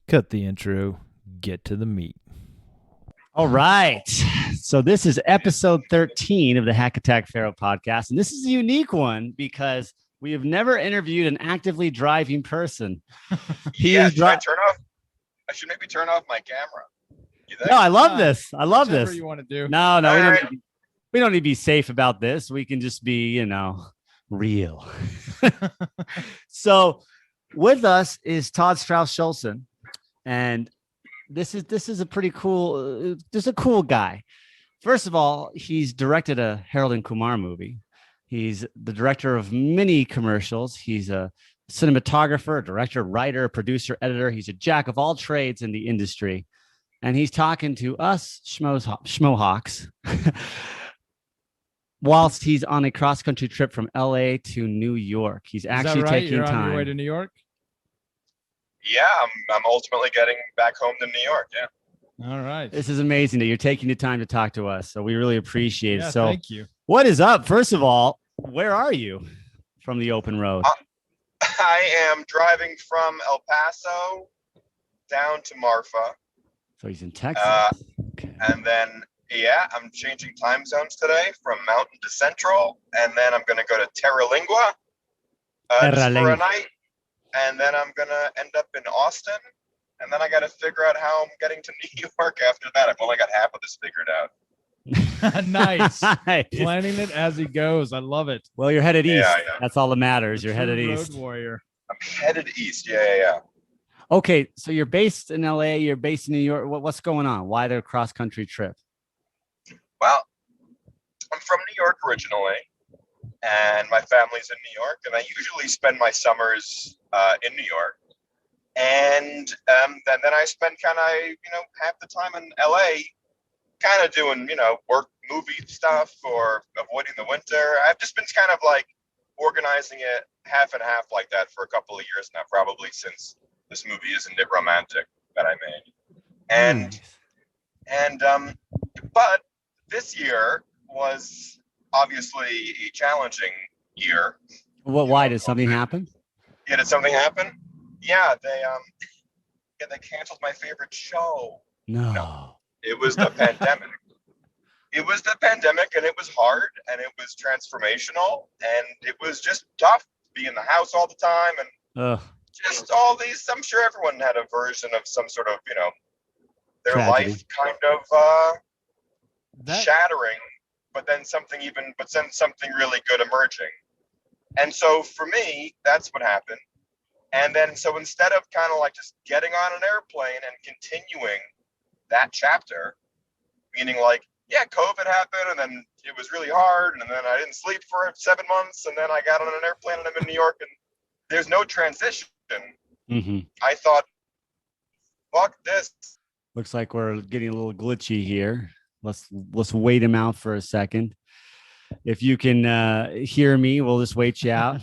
Cut the intro, get to the meat. All right. So this is episode 13 of the Hackattack Pharaoh podcast. And this is a unique one because we have never interviewed an actively driving person. Should I turn off? I should maybe turn off my camera. No, I love this. I love this. You want to do? No, we don't need to be safe about this. We can just be, real. So with us is Todd Strauss-Schulson. And this is a pretty cool, just a cool guy. First of all, he's directed a Harold and Kumar movie. He's the director of many commercials. He's a cinematographer, director, writer, producer, editor. He's a jack of all trades in the industry. And he's talking to us schmohawks whilst he's on a cross-country trip from LA to New York. He's actually taking You're time. on your way to New York? Yeah, I'm ultimately getting back home to New York. Yeah. All right. This is amazing that you're taking the time to talk to us. So we really appreciate it. So thank you. What is up? First of all, where are you from the open road? I am driving from El Paso down to Marfa. So he's in Texas. Okay. And then, I'm changing time zones today from Mountain to Central. And then I'm going to go to Terralingua just for a night. And then I'm going to end up in Austin. And then I got to figure out how I'm getting to New York after that. I've only got half of this figured out. Nice. Planning it as he goes. I love it. Well, you're headed east. Yeah. That's all that matters. You're headed east. Road warrior. I'm headed east. Yeah. Okay, so you're based in LA. You're based in New York. What's going on? Why the cross-country trip? Well, I'm from New York originally, and my family's in New York, and I usually spend my summers in New York. And then I spend kind of, half the time in LA kind of doing, work movie stuff or avoiding the winter. I've just been kind of like organizing it half and half like that for a couple of years now, probably since this movie Isn't It Romantic that I made. But this year was obviously a challenging year. Why did something happen? Yeah, did something happen? Yeah, they canceled my favorite show. No. It was the pandemic. It was the pandemic, and it was hard, and it was transformational, and it was just tough to be in the house all the time, and just all these. I'm sure everyone had a version of some sort of, their tragedy. life kind of shattering, but then something really good emerging. And so for me, that's what happened. And then, so instead of kind of like just getting on an airplane and continuing that chapter, meaning like, yeah, COVID happened, and then it was really hard, and then I didn't sleep for 7 months, and then I got on an airplane and I'm in New York, and there's no transition. Mm-hmm. I thought, fuck this. Looks like we're getting a little glitchy here. Let's wait him out for a second. If you can hear me, we'll just wait you out.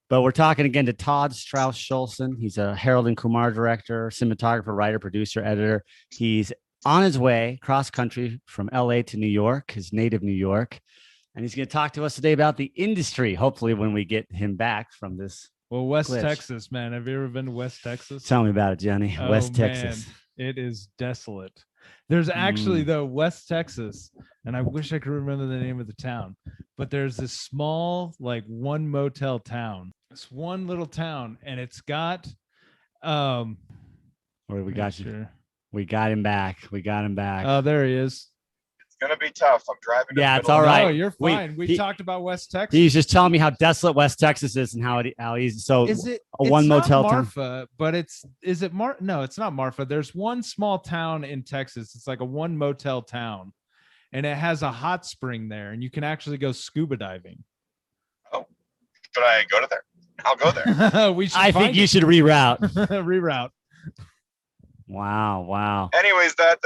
But we're talking again to Todd Strauss-Schulson. He's a Harold and Kumar director, cinematographer, writer, producer, editor. He's on his way cross country from LA to New York, his native New York. And he's going to talk to us today about the industry, hopefully when we get him back from this. Well, West glitch. Texas, man. Have you ever been to West Texas? Tell me about it, Jenny. West Texas. Man, it is desolate. There's actually, though, West Texas, and I wish I could remember the name of the town, but there's this small, like, one motel town. It's one little town, and it's got we got you. We got him back. Oh, there he is. It's gonna be tough. I'm driving. Yeah, it's all right. No, you're fine. We talked about West Texas. He's just telling me how desolate West Texas is and how easy. So is it a one motel Marfa, town? But is it No, it's not Marfa. There's one small town in Texas. It's like a one motel town, and it has a hot spring there, and you can actually go scuba diving. Oh, should I go to there? I'll go there. I think you should reroute. Reroute. Wow. Anyways, the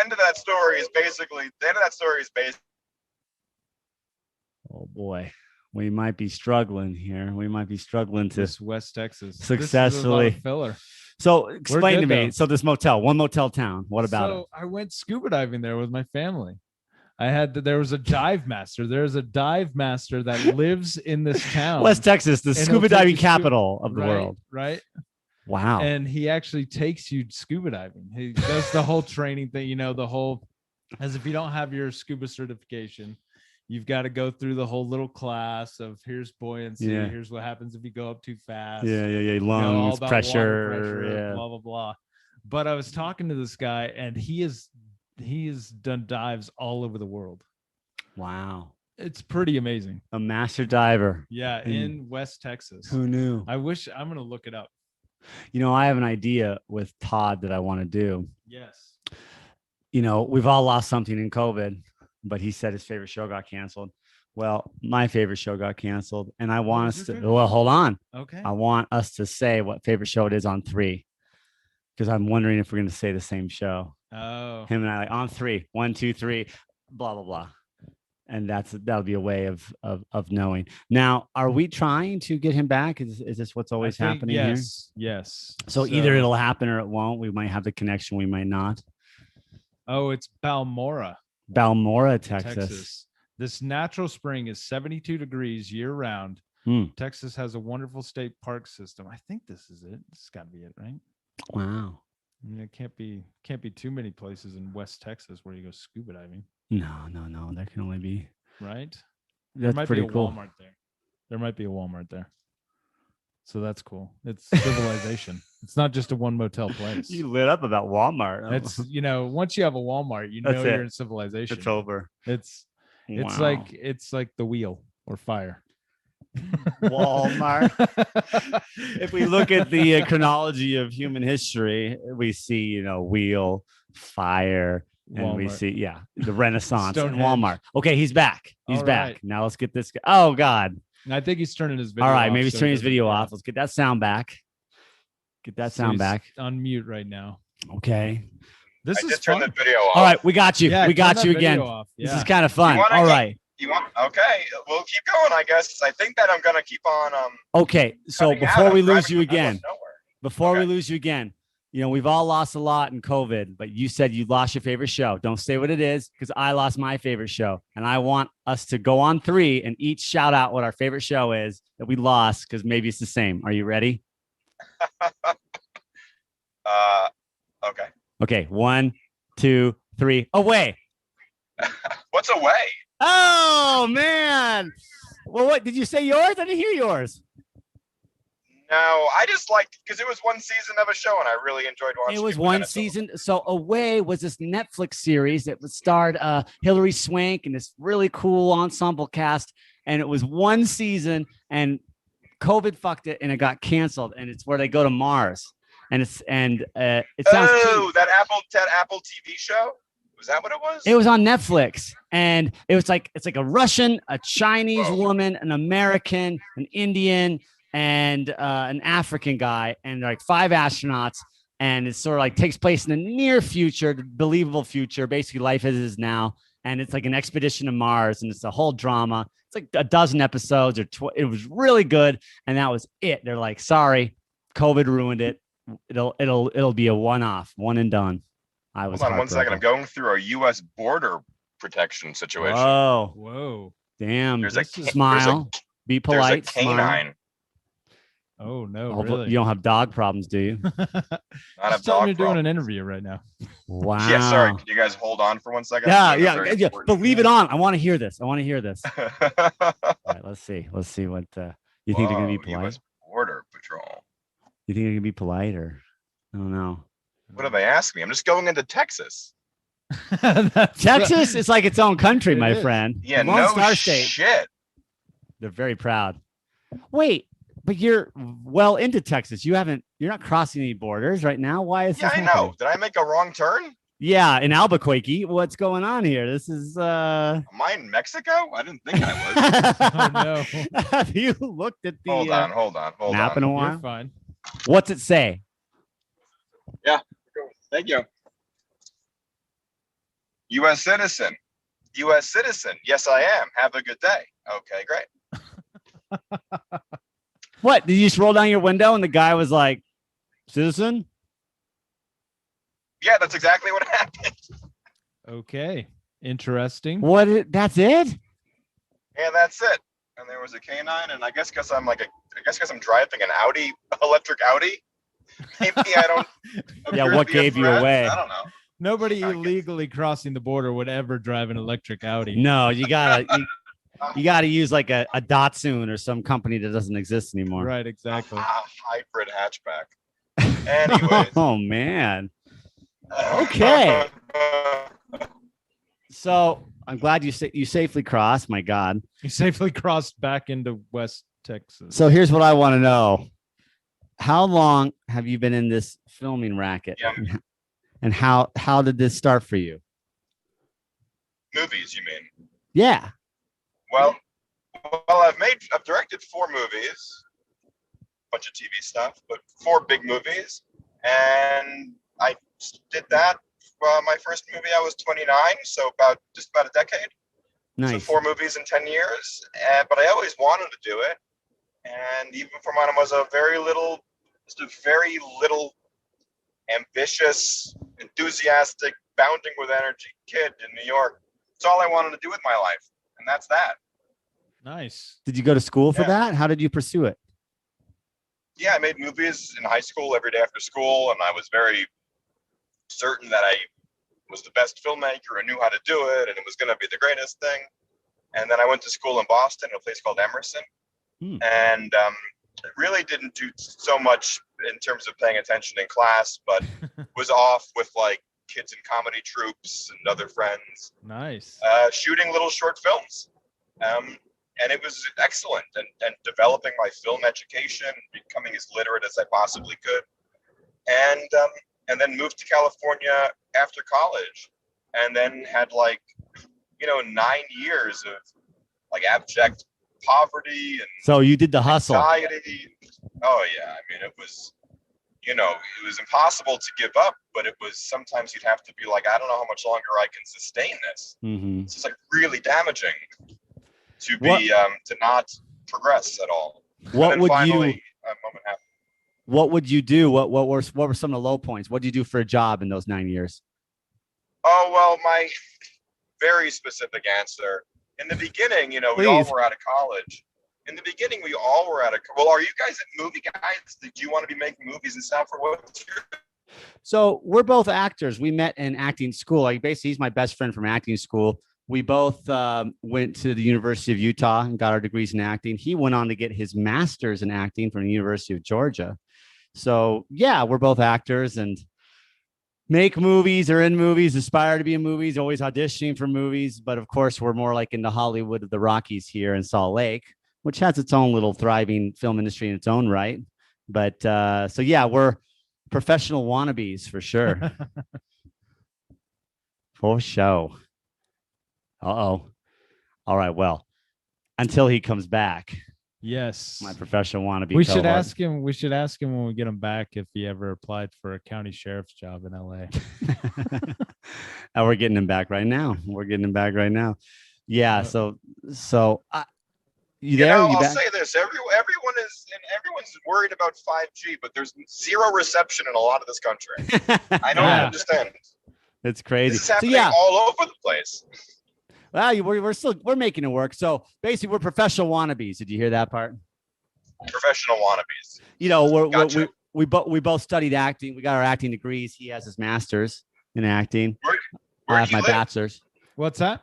end of that story is basically Oh boy, we might be struggling here. We might be struggling to this West Texas successfully filler. So explain to me. Though. So this one motel town. What about it? I went scuba diving there with my family. There was a dive master. There's a dive master that lives in this town. West Texas, the scuba diving capital of the world. Right. Wow. And he actually takes you scuba diving. He does the whole training thing, you know, the whole, as if you don't have your scuba certification, you've got to go through the whole little class of here's buoyancy, Yeah. here's what happens if you go up too fast. Yeah. You know, all Lungs, about pressure. water pressure, Yeah. blah, blah, blah. But I was talking to this guy, and he has done dives all over the world. Wow. It's pretty amazing. A master diver. Yeah, in West Texas. Who knew? I'm going to look it up. You know, I have an idea with Todd that I want to do. Yes. You know, we've all lost something in COVID, but he said his favorite show got canceled. Well, my favorite show got canceled, and I want us to, well, hold on. Okay. I want us to say what favorite show it is on 3, because I'm wondering if we're going to say the same show. Oh. Him and I, like, on 3, 1, 2, 3, blah, blah, blah. And that'll be a way of knowing. Now, are we trying to get him back? Is this what's always happening here? Yes. So either it'll happen or it won't. We might have the connection. We might not. Oh, it's Balmora, Texas. This natural spring is 72 degrees year round. Texas has a wonderful state park system. I think this is it. This has got to be it, right? Wow. I mean, it can't be too many places in West Texas where you go scuba diving. No. There can only be. Right. That's pretty cool. Walmart there. There might be a Walmart there. So that's cool. It's civilization. It's not just a one motel place. You lit up about Walmart. It's, you know, once you have a Walmart, you know you're in civilization. It's over. It's like the wheel or fire. Walmart. If we look at the chronology of human history, we see, you know, wheel, fire, and Walmart. we see, the Renaissance and Stonehenge. Walmart. Okay, he's back. He's All back. right. Now let's get this guy. Oh God. I think he's turning his video All right, off, maybe he's so turning it his video doesn't- off. Let's get that sound back. Get that So sound he's back. on mute right now. Okay. This I is just turned fun. the video off. All right, we got you. Yeah, we got turn you that again. video off. This Yeah. is kind of fun. You wanna All keep- right. You want? Okay, we'll keep going. I guess. I think that I'm gonna keep on. Okay. So cutting out. before we I'm lose driving you in the middle again, of nowhere. Okay. you know, we've all lost a lot in COVID, but you said you lost your favorite show. Don't say what it is, because I lost my favorite show. And I want us to go on 3 and each shout out what our favorite show is that we lost, because maybe it's the same. Are you ready? Okay. Okay. 1, 2, 3. Away. What's away? Oh, man. Well, what did you say yours? I didn't hear yours. No, I just liked because it was one season of a show and I really enjoyed watching. It was for one minutes of it. season. So Away was this Netflix series that starred Hilary Swank and this really cool ensemble cast. And it was one season and COVID fucked it and it got canceled. And it's where they go to Mars. And it sounds Oh, that Apple TV show? Was that what it was? It was on Netflix, and it's like a Russian, a Chinese woman, an American, an Indian, and an African guy, and like 5 astronauts. And it sort of like takes place in the near future, the believable future, basically life as it is now. And it's like an expedition to Mars, and it's a whole drama. It's like a dozen episodes, it was really good, and that was it. They're like, sorry, COVID ruined it. It'll be a one-off, one and done. Hold on one second. I'm going through a U.S. border protection situation. Whoa. Damn. There's Smile. Be polite. There's a canine. Oh no, Hopefully really? you don't have dog problems, do you? Not a Just tell dog me you're doing problem. an interview right now. Wow. Yeah, sorry. Can you guys hold on for 1 second? Yeah. But leave it on. I want to hear this. All right, let's see what you think they're gonna be polite. U.S. Border Patrol. You think they're gonna be polite, or I don't know. What do they ask me? I'm just going into Texas. Texas is like its own country, It my is. friend. Yeah, Lone no Star State. shit. They're very proud. Wait, but you're well into Texas. You're not crossing any borders right now. Why is Yeah, this I happening? know. Did I make a wrong turn? Yeah, in Albuquerque. What's going on here? This is Am I in Mexico? I didn't think I was. Oh no. Have you looked at the Hold on. map in a You're while? fine. What's it say? Thank you. U.S. citizen. U.S. citizen. Yes, I am. Have a good day. Okay, great. What? Did you just roll down your window and the guy was like, citizen? Yeah, that's exactly what happened. Okay. Interesting. That's it? Yeah, that's it. And there was a canine, and I guess because I'm driving an Audi, electric Audi, Maybe I don't. Yeah, appear to what be a gave you threat. away? I don't know. Nobody I guess. illegally crossing the border would ever drive an electric Audi. No, you gotta use like a Datsun or some company that doesn't exist anymore. Right, exactly. Hybrid hatchback. Anyways. Oh man. Okay. So I'm glad you safely crossed. My God. You safely crossed back into West Texas. So here's what I want to know: how long have you been in this filming racket? Yeah. And how did this start for you? Movies, you mean? Yeah. Well, I've directed 4 movies, bunch of TV stuff, but 4 big movies, and I did that. My first movie, I was 29, so just about a decade. Nice. So 4 movies in 10 years, but I always wanted to do it, and even from when I was a very little ambitious, enthusiastic, bounding with energy kid in New York. It's all I wanted to do with my life, and that's that. Nice. Did you go to school for that? How did you pursue it? Yeah, I made movies in high school every day after school, and I was very certain that I was the best filmmaker and knew how to do it, and it was going to be the greatest thing. And then I went to school in Boston, a place called Emerson, and really didn't do so much in terms of paying attention in class, but was off with like kids in comedy troupes and other friends. Nice. Shooting little short films. And it was excellent, and developing my film education, becoming as literate as I possibly could. And then moved to California after college, and then had 9 years of like abject poverty and so you did the hustle. Anxiety. Oh yeah, I mean it was impossible to give up, but it was sometimes you'd have to be like, I don't know how much longer I can sustain this. Mm-hmm. It's just like really damaging to be to not progress at all. What would finally, you? A moment happened. What would you do? What were some of the low points? What did you do for a job in those 9 years? Oh well, my very specific answer. In the beginning, we all were out of college. In the beginning, we all were out of. Well, are you guys movie guys? Did you want to be making movies and stuff, or what's your? So we're both actors. We met in acting school. Like basically, he's my best friend from acting school. We both went to the University of Utah and got our degrees in acting. He went on to get his master's in acting from the University of Georgia. So yeah, we're both actors and make movies or in movies, aspire to be in movies, always auditioning for movies. But of course, we're more like in the Hollywood of the Rockies here in Salt Lake, which has its own little thriving film industry in its own right. But so yeah, we're professional wannabes for sure. For sure. Uh-oh. All right. Well, until he comes back. Yes. My professional wannabe. We should ask him when we get him back if he ever applied for a county sheriff's job in LA. And we're getting him back right now. Yeah. So you there? I'll say this: everyone's worried about 5G, but there's zero reception in a lot of this country. I don't understand. It's crazy. This is happening all over the place. Well, we're making it work. So basically, we're professional wannabes. Did you hear that part? Professional wannabes. We both studied acting. We got our acting degrees. He has his master's in acting. Where I have my bachelor's. What's that?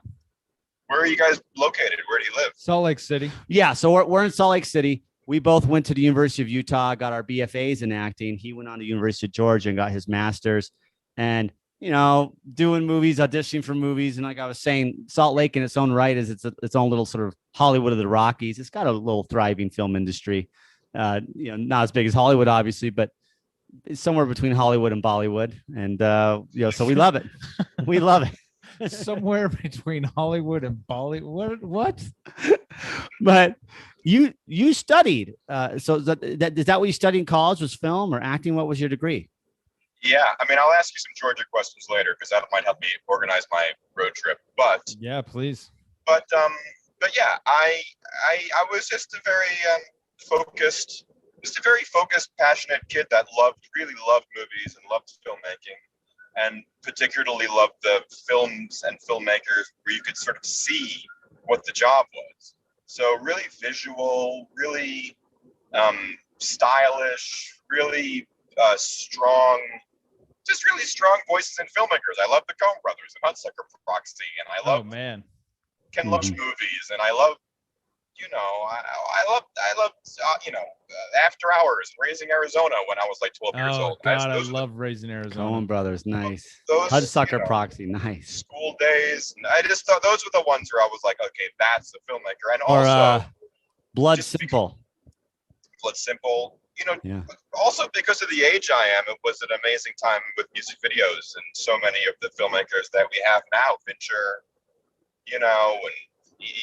Where are you guys located? Where do you live? Salt Lake City. Yeah, so we're in Salt Lake City. We both went to the University of Utah, got our BFAs in acting. He went on to the University of Georgia and got his master's. And doing movies, auditioning for movies. And like I was saying, Salt Lake in its own right is its own little sort of Hollywood of the Rockies. It's got a little thriving film industry. Not as big as Hollywood, obviously, but it's somewhere between Hollywood and Bollywood. And, so we love it. We love it. Somewhere between Hollywood and Bollywood. What? But you studied. So is that what you studied in college, was film or acting? What was your degree? Yeah, I mean, I'll ask you some Georgia questions later because that might help me organize my road trip. But yeah, please. But yeah, I was just a very focused, passionate kid that really loved movies and loved filmmaking, and particularly loved the films and filmmakers where you could sort of see what the job was. So really visual, really stylish, really really strong voices in filmmakers. I love the Coen Brothers and Hudsucker Proxy, and I love Ken Loach movies, and I love, I love After Hours and Raising Arizona when I was like 12 years old. God, I love Raising Arizona. Coen Brothers, nice. Those Hudsucker Proxy, nice. School Days. I just thought those were the ones where I was like, okay, that's a filmmaker. And Or also Blood Simple. Blood Simple. Also because of the age I am, it was an amazing time with music videos, and so many of the filmmakers that we have now, Fincher, and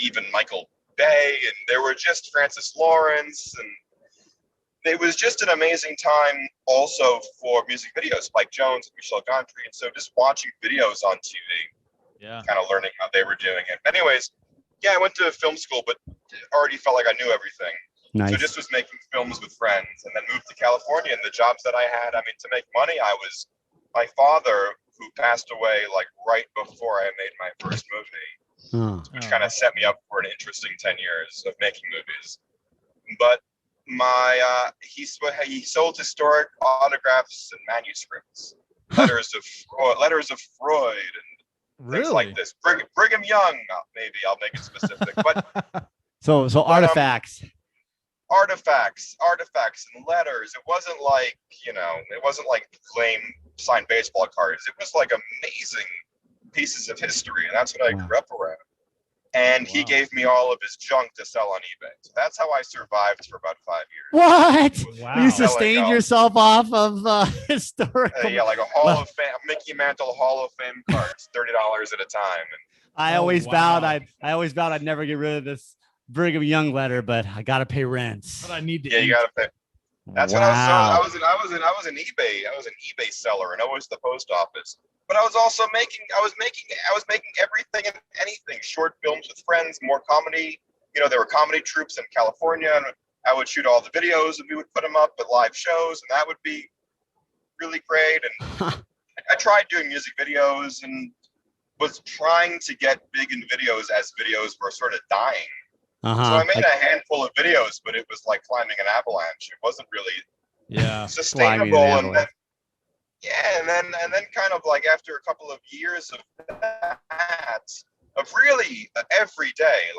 even Michael Bay, and there were just Francis Lawrence, and it was just an amazing time also for music videos, Spike Jones and Michel Gondry, and so just watching videos on TV, kind of learning how they were doing it. Anyways, I went to film school, but already felt like I knew everything. Nice. So just was making films with friends, and then moved to California, and the jobs that I had, to make money, my father, who passed away like right before I made my first movie, which kind of set me up for an interesting 10 years of making movies. But he sold historic autographs and manuscripts, letters of Freud and things like this. Brigham Young, maybe I'll make it specific, but so artifacts. Artifacts and letters. It wasn't like lame signed baseball cards. It was like amazing pieces of history, and that's what I grew up around. And he gave me all of his junk to sell on eBay. So that's how I survived for about 5 years. What? Wow. You sustained yourself off of historical. Like a Hall of Fame, Mickey Mantle Hall of Fame cards, $30 at a time. And I always vowed I'd never get rid of this Brigham Young letter, but I gotta pay rent. But I need to. You gotta pay. That's what I was an eBay seller, and I was the post office. But I was also making everything and anything, short films with friends, more comedy. There were comedy troupes in California, and I would shoot all the videos, and we would put them up at live shows, and that would be really great. And I tried doing music videos and was trying to get big in videos as videos were sort of dying. So I made a handful of videos, but it was like climbing an avalanche. It wasn't really sustainable. And then kind of like after a couple of years of that, of really every day,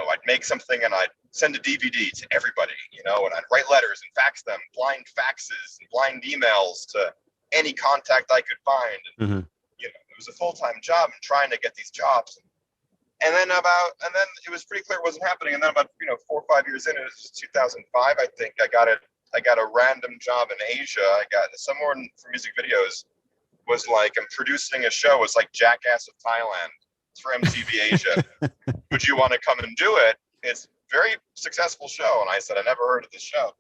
I'd make something and I'd send a DVD to everybody, and I'd write letters and fax them, blind faxes and blind emails to any contact I could find. And, it was a full-time job and trying to get these jobs. And then it was pretty clear it wasn't happening. And then about 4 or 5 years in, it was 2005, I think, I got a random job in Asia. I got someone for music videos was like, I'm producing a show. It's like Jackass of Thailand. It's for MTV Asia. Would you want to come and do it? It's a very successful show. And I said, I never heard of this show,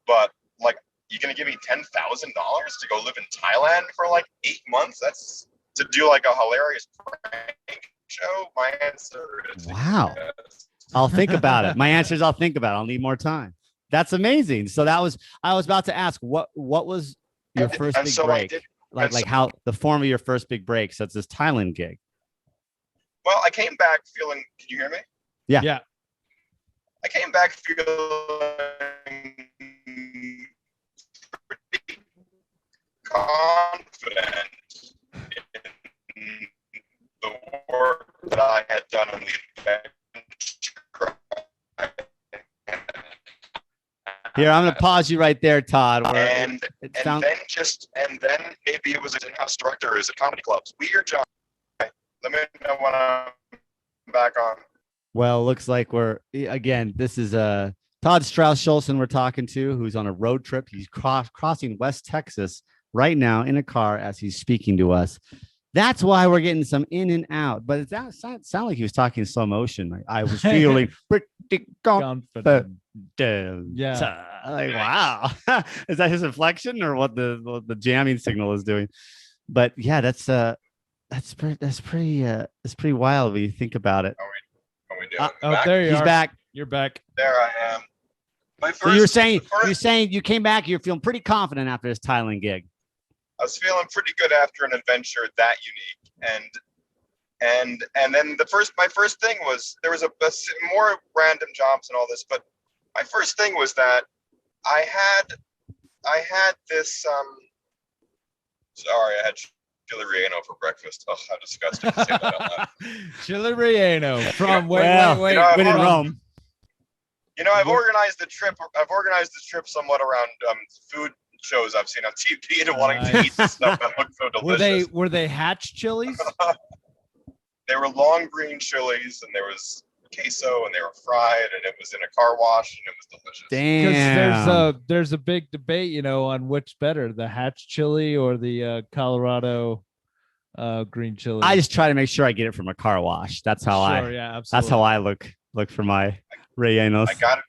but like, you're going to give me $10,000 to go live in Thailand for like 8 months? That's to do like a hilarious prank show. My answer is wow. Yes. I'll think about it. My answer is I'll think about it. I'll need more time. That's amazing. So I was about to ask what was your first big break? Like how the form of your first big break. So it's this Thailand gig. Well, I came back feeling, can you hear me? Yeah. I came back feeling pretty confident in the work that I had done on the adventure. Here, I'm going to pause you right there, Todd. And then maybe it was an in-house director at comedy clubs. Weird job. Let me know when I'm back on. Well, looks like this is Todd Strauss-Schulson we're talking to, who's on a road trip. He's crossing West Texas right now in a car as he's speaking to us. That's why we're getting some in and out. But it sounded like he was talking in slow motion. Like I was feeling pretty confident. Yeah. Like, wow. Is that his inflection or what the jamming signal is doing? But yeah, that's pretty wild when you think about it. Are we doing there you He's are. back. You're back. There I am. So you're saying you came back. You're feeling pretty confident after this Thailand gig. I was feeling pretty good after an adventure that unique, and then my first thing was there was a more random jobs and all this, but my first thing was that I had this. Sorry, I had chili relleno for breakfast. Oh, how disgusting to say that out loud. Chili relleno from wait. When in Rome. I've organized the trip. I've organized this trip somewhat around food shows I've seen on TV and wanting to eat the stuff that looks so delicious. Were they Hatch chilies? They were long green chilies, and there was queso, and they were fried, and it was in a car wash, and it was delicious. Damn. Because there's a big debate, on which better, the Hatch chili or the Colorado green chili. I just try to make sure I get it from a car wash. That's how absolutely. That's how I look for my rellenos. I got it.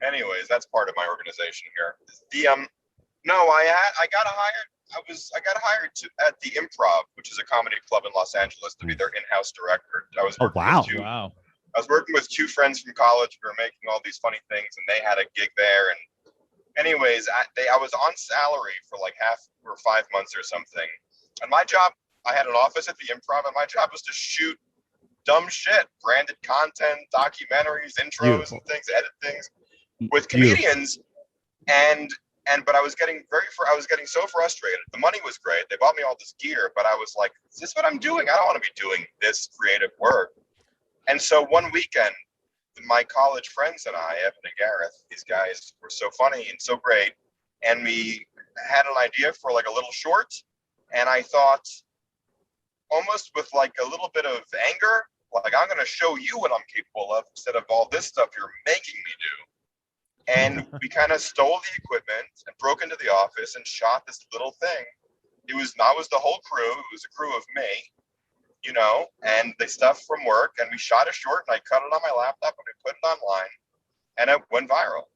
Anyways, that's part of my organization here. I got hired at the Improv, which is a comedy club in Los Angeles, to be their in-house director. I was working wow. I was working with two friends from college. We were making all these funny things, and they had a gig there. And anyways, I was on salary for like 5 months or something. And my job, I had an office at the Improv, and my job was to shoot dumb shit, branded content, documentaries, intros, and things, edit things with comedians. But I was getting so frustrated. The money was great. They bought me all this gear, but I was like, is this what I'm doing? I don't want to be doing this creative work. And so one weekend, my college friends and I, Evan and Gareth, these guys were so funny and so great. And we had an idea for like a little short. And I thought, almost with like a little bit of anger, like, I'm going to show you what I'm capable of instead of all this stuff you're making me do. And we kind of stole the equipment and broke into the office and shot this little thing. I was the whole crew. It was a crew of me, and the stuff from work. And we shot a short, and I cut it on my laptop, and we put it online, and it went viral.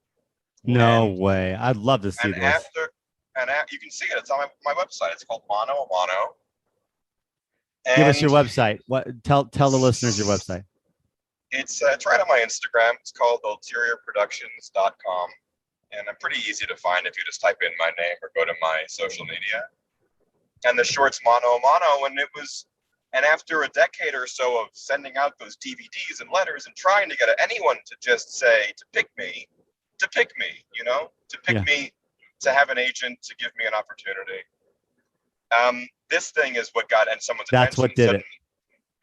No way. I'd love to see this. You can see it. It's on my website. It's called Mono a Mono. Give us your website. Tell the listeners your website. It's right on my Instagram. It's called ulteriorproductions.com. And I'm pretty easy to find if you just type in my name or go to my social media. And the short's Mono a Mono. And after a decade or so of sending out those DVDs and letters and trying to get anyone to just say, to pick me, to have an agent, to give me an opportunity. This thing is what got someone's attention. That's what did it.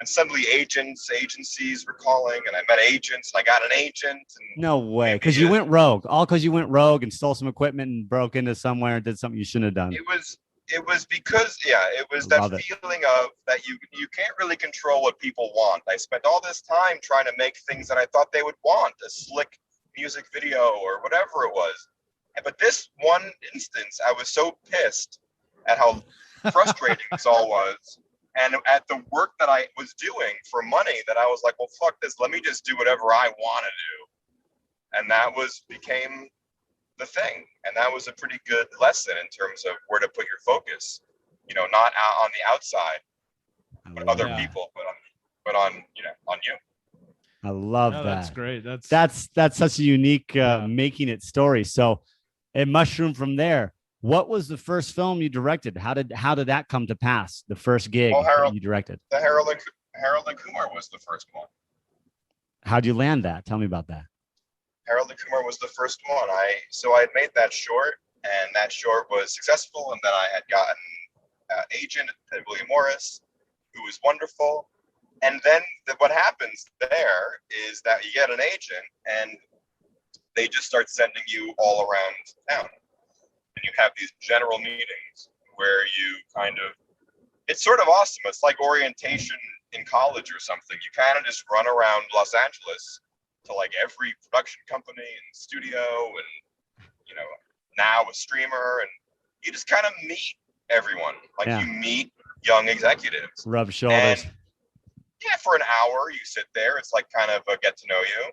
And suddenly agencies were calling, and I met agents, and I got an agent. And no way. Because you went rogue. All because you went rogue and stole some equipment and broke into somewhere and did something you shouldn't have done. It was because, it was that feeling of that you can't really control what people want. I spent all this time trying to make things that I thought they would want, a slick music video or whatever it was. But this one instance, I was so pissed at how frustrating this all was, and at the work that I was doing for money, that I was like, well, fuck this. Let me just do whatever I want to do. And that became the thing. And that was a pretty good lesson in terms of where to put your focus, not out on the outside, but other people, but on you. I love that. That's great. That's such a unique making it story. So it mushroomed from there. What was the first film you directed? How did that come to pass? The first gig you directed? The Harold and Kumar was the first one. How'd you land that? Tell me about that. Harold and Kumar was the first one. I had made that short, and that short was successful. And then I had gotten an agent at William Morris, who was wonderful. And then what happens there is that you get an agent, and they just start sending you all around town. And you have these general meetings where you it's sort of awesome. It's like orientation in college or something. You kind of just run around Los Angeles to like every production company and studio and, now a streamer, and you just kind of meet everyone. You meet young executives. Rub shoulders. And, for an hour you sit there. It's like kind of a get to know you.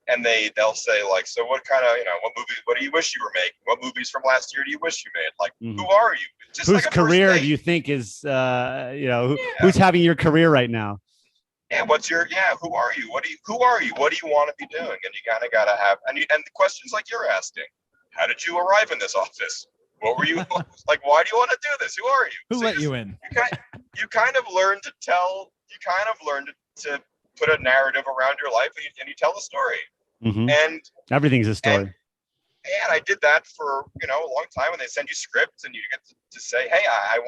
And they'll say like, so what kind of, what movies, what do you wish you were making? What movies from last year do you wish you made? Like, Who are you? Just whose career do you think is, who's having your career right now? Yeah. Who are you? Who are you? What do you want to be doing? And you kind of got to have, and the questions like you're asking, how did you arrive in this office? What were you like? Why do you want to do this? Who are you? Who let you in? You kind of learn to tell, to put a narrative around your life, and you tell the story. Mm-hmm. And everything's a story. And I did that for, a long time, and they send you scripts and you get to say, hey, I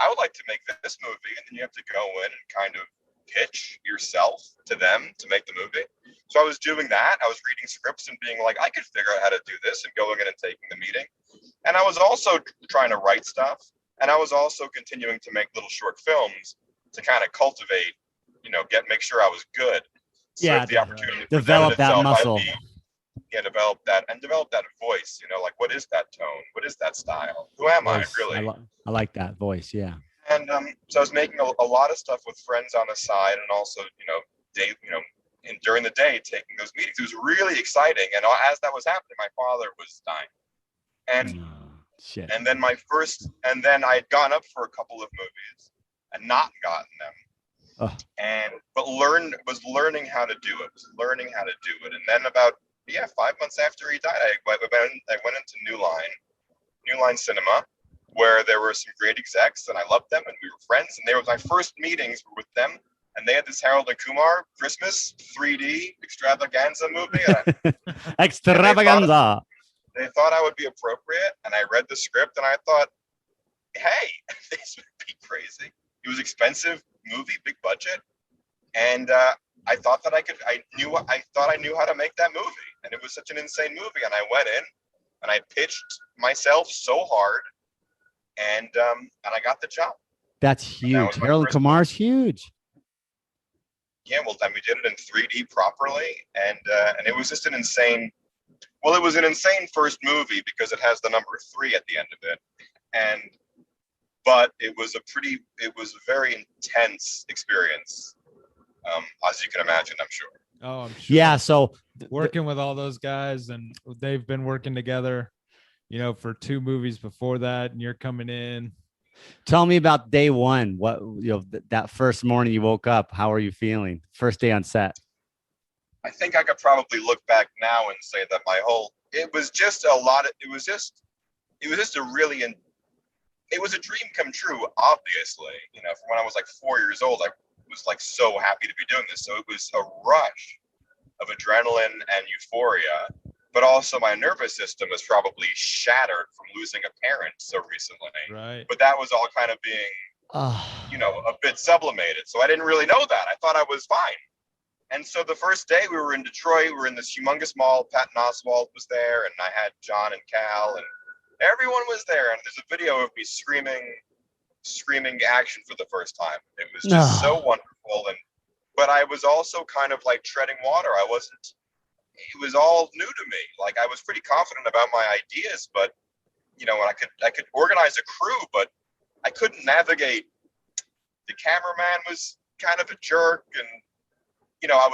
would like to make this movie. And then you have to go in and kind of pitch yourself to them to make the movie. So I was doing that. I was reading scripts and being like, I could figure out how to do this, and going in and taking the meeting. And I was also trying to write stuff. And I was also continuing to make little short films to kind of cultivate, make sure I was good. So if the opportunity develop that itself, muscle. develop that voice, like, what is that tone? What is that style? Who am I really? I like that voice. Yeah. And so I was making a lot of stuff with friends on the side, and also, and during the day taking those meetings. It was really exciting. And as that was happening, my father was dying. And shit. And then I had gone up for a couple of movies and not gotten them. But was learning how to do it. And then about 5 months after he died, I went into New Line Cinema, where there were some great execs, and I loved them, and we were friends. And they were my first meetings with them, and they had this Harold and Kumar Christmas 3D extravaganza movie. Extravaganza. They thought I would be appropriate, and I read the script, and I thought, hey, this would be crazy. It was expensive movie, big budget, and I thought that I thought I knew how to make that movie, and it was such an insane movie. And I went in, and I pitched myself so hard, and I got the job. That's huge. Harold Kumar's huge. Yeah, well, then we did it in 3D properly, and it was just an insane. Well, it was an insane first movie because it has the number 3 at the end of it, but it was a very intense experience, as you can imagine, I'm sure. Oh, I'm sure. Yeah. So working with all those guys, and they've been working together, for 2 movies before that, and you're coming in. Tell me about day one. What, that first morning you woke up, how are you feeling? First day on set. I think I could probably look back now and say that it was just a dream come true, obviously. From when I was like 4 years old, I was like so happy to be doing this. So it was a rush of adrenaline and euphoria, but also my nervous system was probably shattered from losing a parent so recently. Right. But that was all kind of being, a bit sublimated. So I didn't really know that. I thought I was fine. And so the first day we were in Detroit, we were in this humongous mall. Patton Oswalt was there, and I had John and Cal, and everyone was there. And there's a video of me screaming action for the first time. It was just so wonderful. But I was also kind of like treading water. It was all new to me. Like, I was pretty confident about my ideas, but, and I could organize a crew, but I couldn't navigate. The cameraman was kind of a jerk, and I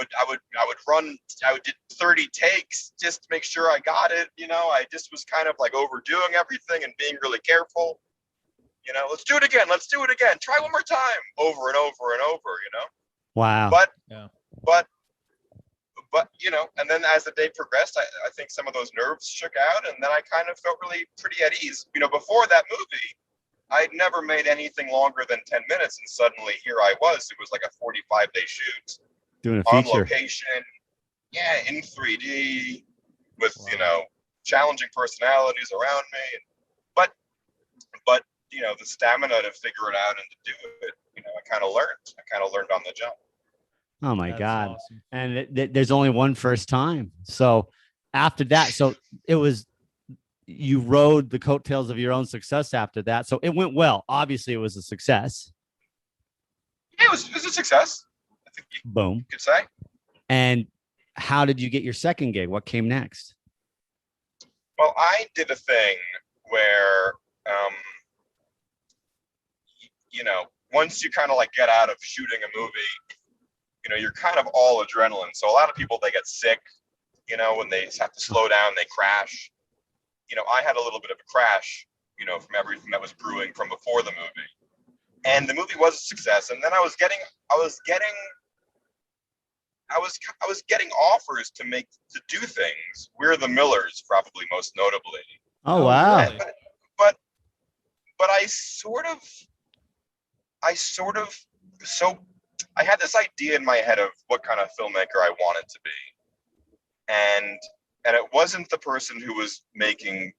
would do 30 takes just to make sure I got it. I just was kind of like overdoing everything and being really careful. Let's do it again. Try one more time, over and over and over, Wow. But and then as the day progressed, I think some of those nerves shook out, and then I kind of felt really pretty at ease. Before that movie, I'd never made anything longer than 10 minutes, and suddenly here I was. It was like a 45-day shoot. Doing a on feature. Location, in 3D, with challenging personalities around me, but the stamina to figure it out and to do it, I kind of learned on the job. Oh my God. Awesome. And there's only one first time. So after that, you rode the coattails of your own success after that. So it went well. Obviously it was a success. Yeah, it was a success. I think you could say. And how did you get your second gig? What came next? Well, I did a thing where, once you kind of like get out of shooting a movie, you're kind of all adrenaline. So a lot of people, they get sick, when they have to slow down, they crash. I had a little bit of a crash, from everything that was brewing from before the movie. And the movie was a success. And then I was getting offers to do things. We're the Millers, probably most notably. Oh wow! Really? But I had this idea in my head of what kind of filmmaker I wanted to be, and and it wasn't the person who was making.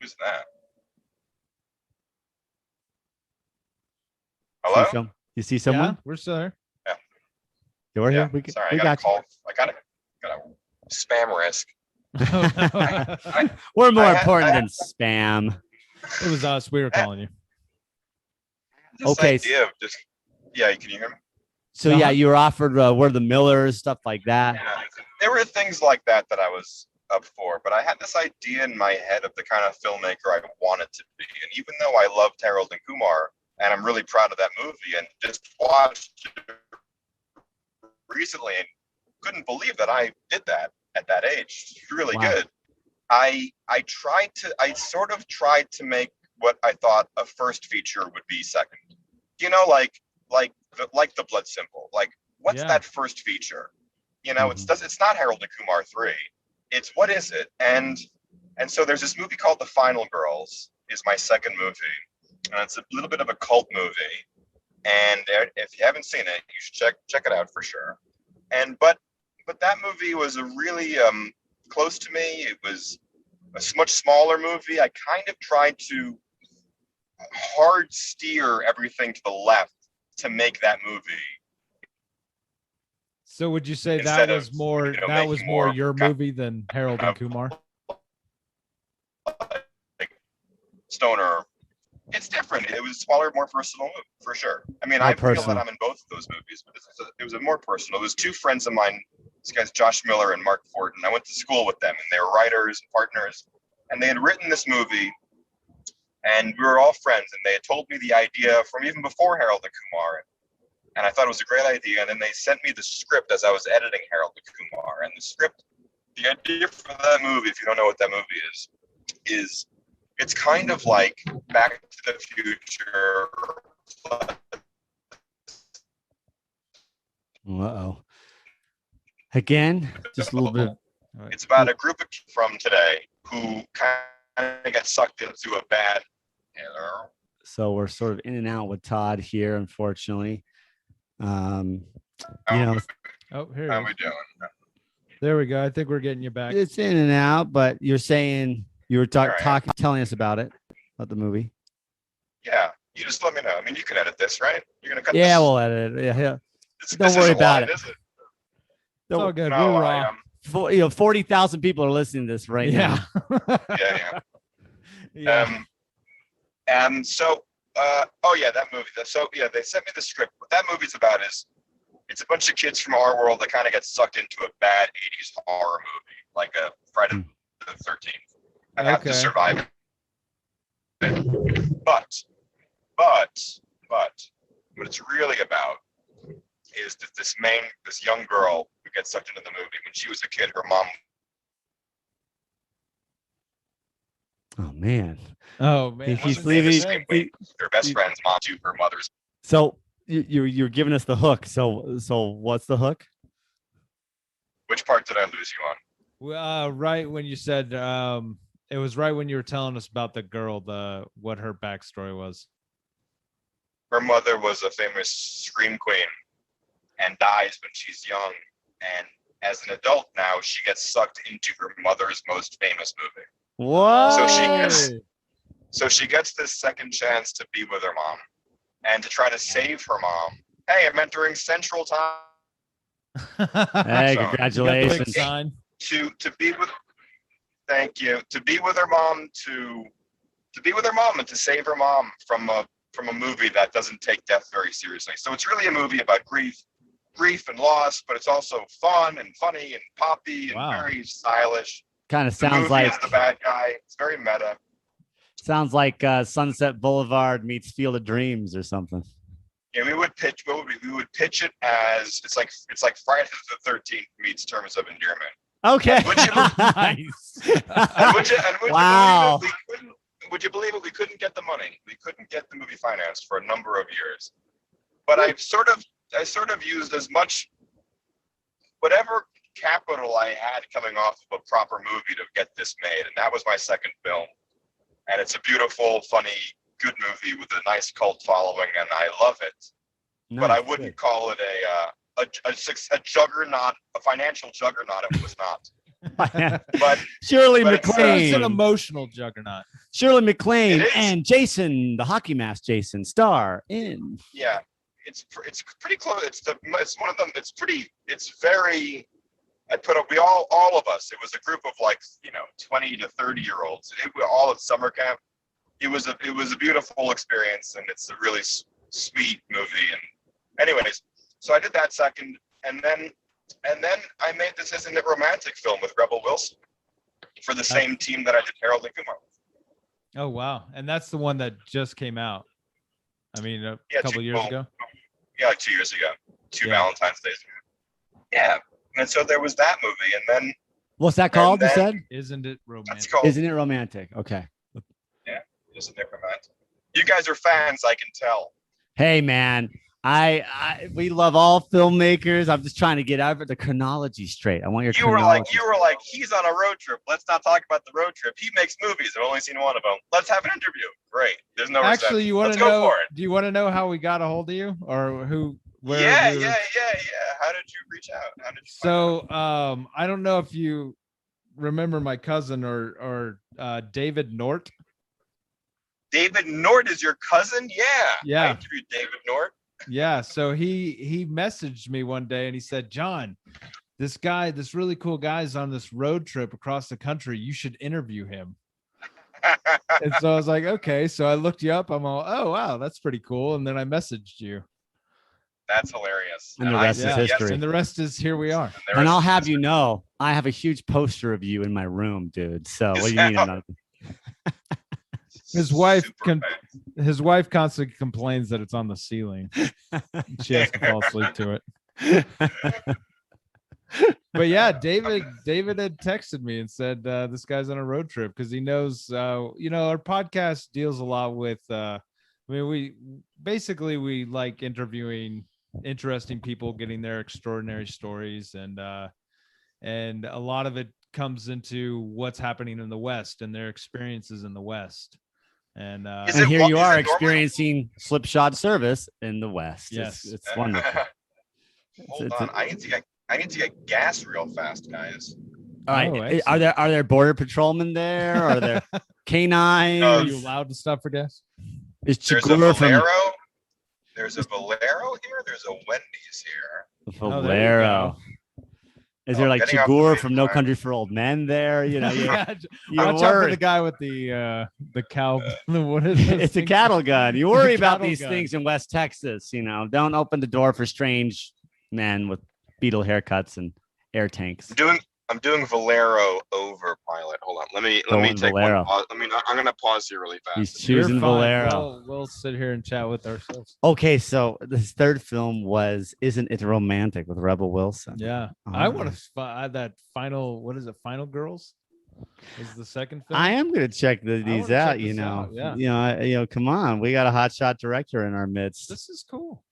Who's that? Hello? You see someone? Yeah, we're still here. Yeah. Yeah, we're Yeah. here. Sorry, We I got a got call. I got a spam risk. We're more I had- important than spam. It was us. We were calling you. This Okay. idea of just can you hear me? So yeah, you were offered We're the Millers, stuff like that. Yeah. There were things like that I was up for, but I had this idea in my head of the kind of filmmaker I wanted to be. And even though I loved Harold and Kumar, and I'm really proud of that movie, and just watched it recently and couldn't believe that I did that at that age. It's really good. I sort of tried to make what I thought a first feature would be second. You know, like the Blood Simple. Like, what's that first feature? You know, it's not Harold and Kumar 3. It's what is it? And so there's this movie called The Final Girls, is my second movie. And it's a little bit of a cult movie. And if you haven't seen it, you should check it out for sure. And but that movie was a really close to me. It was a much smaller movie. I kind of tried to hard steer everything to the left to make that movie. So would you say that was more your movie than Harold and Kumar? Stoner. It's different. It was a smaller, more personal movie, for sure. I mean, I feel that I'm in both of those movies, but it was a more personal. It was two friends of mine, these guys, Josh Miller and Mark Fortin. I went to school with them, and they were writers and partners, and they had written this movie, and we were all friends, and they had told me the idea from even before Harold and Kumar, and I thought it was a great idea, and then they sent me the script as I was editing Harold and Kumar, and the idea for that movie, if you don't know what that movie is it's kind of like Back to the Future. Uh-oh. Again, just a little bit. It's about a group of kids from today who kind of get sucked into a bad. So we're sort of in and out with Todd here, unfortunately. Here How we doing? There we go. I think we're getting you back. It's in and out, but you're saying you were telling us about the movie. Yeah, you just let me know. I mean, you can edit this, right? You're gonna cut this? Yeah, we'll edit it. Yeah. Don't worry about it. It's all good. We're raw. 40,000 people are listening to this right now. Yeah. And so, that movie. So they sent me the script. What that movie's about is it's a bunch of kids from our world that kind of get sucked into a bad 80s horror movie, like a Friday the 13th. I have to survive it. But what it's really about is that this young girl who gets sucked into the movie, when she was a kid, her mom. Oh man. He's leaving. Their best friend's mom to her mother's. So you're giving us the hook. So what's the hook? Which part did I lose you on? Right when you said it was right when you were telling us about the girl, what her backstory was. Her mother was a famous scream queen and dies when she's young. And as an adult now, she gets sucked into her mother's most famous movie. Whoa! So she gets this second chance to be with her mom and to try to save her mom. Hey, I'm entering Central Time. Hey, congratulations! To be with. Thank you. To be with her mom, to be with her mom, and to save her mom from a movie that doesn't take death very seriously. So it's really a movie about grief and loss, but it's also fun and funny and poppy and very stylish. Kind of sounds like the bad guy. It's very meta. Sounds like Sunset Boulevard meets Field of Dreams or something. Yeah, we would pitch it as it's like Friday the 13th meets Terms of Endearment. Okay. Wow. Would you believe it? We couldn't get the money. We couldn't get the movie financed for a number of years. But I sort of used as much whatever capital I had coming off of a proper movie to get this made, and that was my second film. And it's a beautiful, funny, good movie with a nice cult following, and I love it. Nice, but I wouldn't call it a juggernaut, a financial juggernaut. It was not. But Shirley but it's, So it's an MacLaine. emotional juggernaut. Shirley MacLaine It is. and Jason, the hockey mask Jason, star in. yeah, it's pretty close. It's one of them. It's very. I put up. We all of us. It was a group of 20 to 30-year-olds. We all at summer camp. It was a beautiful experience, and it's a really sweet movie. And anyways, so I did that second, and then I made this Isn't It Romantic film with Rebel Wilson for the same team that I did Harold and Kumar with. Oh wow, and that's the one that just came out. I mean, a couple years ago. Yeah, like 2 years ago, two Yeah. Valentine's Days ago. Yeah, and so there was that movie, and then What's that called? You said? Isn't it that's romantic? called Isn't it romantic? Okay. Isn't It Romantic. You guys are fans, I can tell. Hey man, we love all filmmakers. I'm just trying to get out of the chronology straight. I want your You were chronology. like, he's on a road trip. Let's not talk about the road trip. He makes movies. I've only seen one of them. Let's have an interview. Great. There's no Actually, you want Let's to go know? for it. Do you want to know how we got a hold of you, or who? Where? Yeah. we were- How did you reach out? How did you So, I don't know if you remember my cousin or David Nort. David Nort is your cousin? Yeah. Yeah. I interviewed David Nort. Yeah, so he messaged me one day and he said, John, this really cool guy is on this road trip across the country. You should interview him. And so I was like, okay. So I looked you up. I'm all, oh wow, that's pretty cool. And then I messaged you. That's hilarious. And the rest is Yeah, history. and the rest is here we are. And I'll have you know, I have a huge poster of you in my room, dude. So what do you mean? I'm not- His wife Super his wife constantly complains that it's on the ceiling. She has to fall asleep to it. But yeah, David had texted me and said this guy's on a road trip because he knows our podcast deals a lot with we like interviewing interesting people, getting their extraordinary stories, and a lot of it comes into what's happening in the West and their experiences in the West. And and here you are experiencing slipshod service in the West. Yes. It's wonderful. Hold on. I need to get gas real fast, guys. All right. Oh, Are excellent. there border patrolmen there? Are there canines? are you allowed to stop for gas? Is There's a Chigurh from Valero. There's a Valero here. There's a Wendy's here. Oh, there you Valero? Is there like getting off the Chigurh main from No line. Country for Old Men there? You know, Yeah, you're watch out for the worried. guy with the cow. What is this It's a thing? cattle gun. You worry It's a about cattle these gun. things in West Texas. You know, don't open the door for strange men with beetle haircuts and air tanks. I'm doing Valero over Pilot. Hold on. Let me Going take Valero. one pause. I'm gonna pause here really fast. He's You're choosing fine. Valero. We'll sit here and chat with ourselves. Okay, so this third film was Isn't It Romantic with Rebel Wilson? Yeah, I want to find that final. What is it? Final Girls is the second film. I am gonna check these wanna out. check You this know, out, yeah. Come on, we got a hotshot director in our midst. This is cool.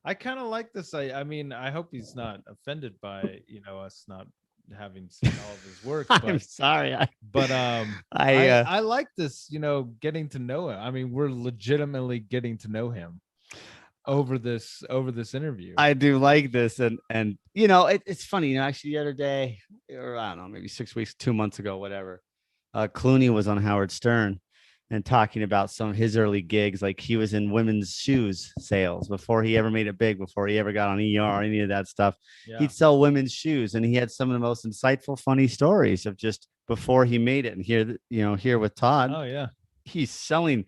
I kind of like this. I mean, I hope he's not offended by us not having seen all of his work. I'm But sorry. I like this. Getting to know him. I mean, we're legitimately getting to know him over this interview. I do like this, and it's funny. Actually, the other day, or I don't know, maybe 6 weeks, 2 months ago, whatever. Clooney was on Howard Stern and talking about some of his early gigs. Like he was in women's shoes sales before he ever made it big, before he ever got on ER or any of that stuff. Yeah. He'd sell women's shoes, and he had some of the most insightful, funny stories of just before he made it. And here with Todd, Oh yeah. he's selling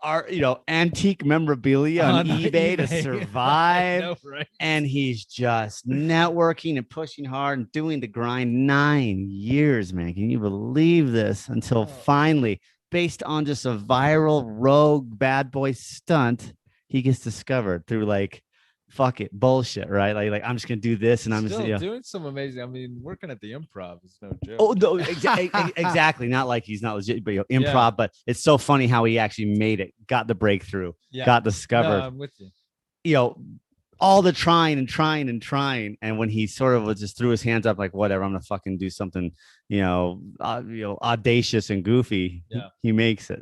our antique memorabilia on eBay to I survive. know, right? And he's just networking and pushing hard and doing the grind. 9 years, man. Can you believe this? Until finally, based on just a viral rogue bad boy stunt, he gets discovered through fuck it bullshit, right? Like I'm just gonna do this, and I'm Still just doing some amazing. I mean, working at the Improv is no joke. Oh no, exactly. Not like he's not legit, but improv. Yeah. But it's so funny how he actually made it, got the breakthrough, Yeah. got No, discovered. I'm with you. All the trying, and when he sort of was just threw his hands up, like whatever, I'm gonna fucking do something, audacious and goofy. Yeah. He makes it.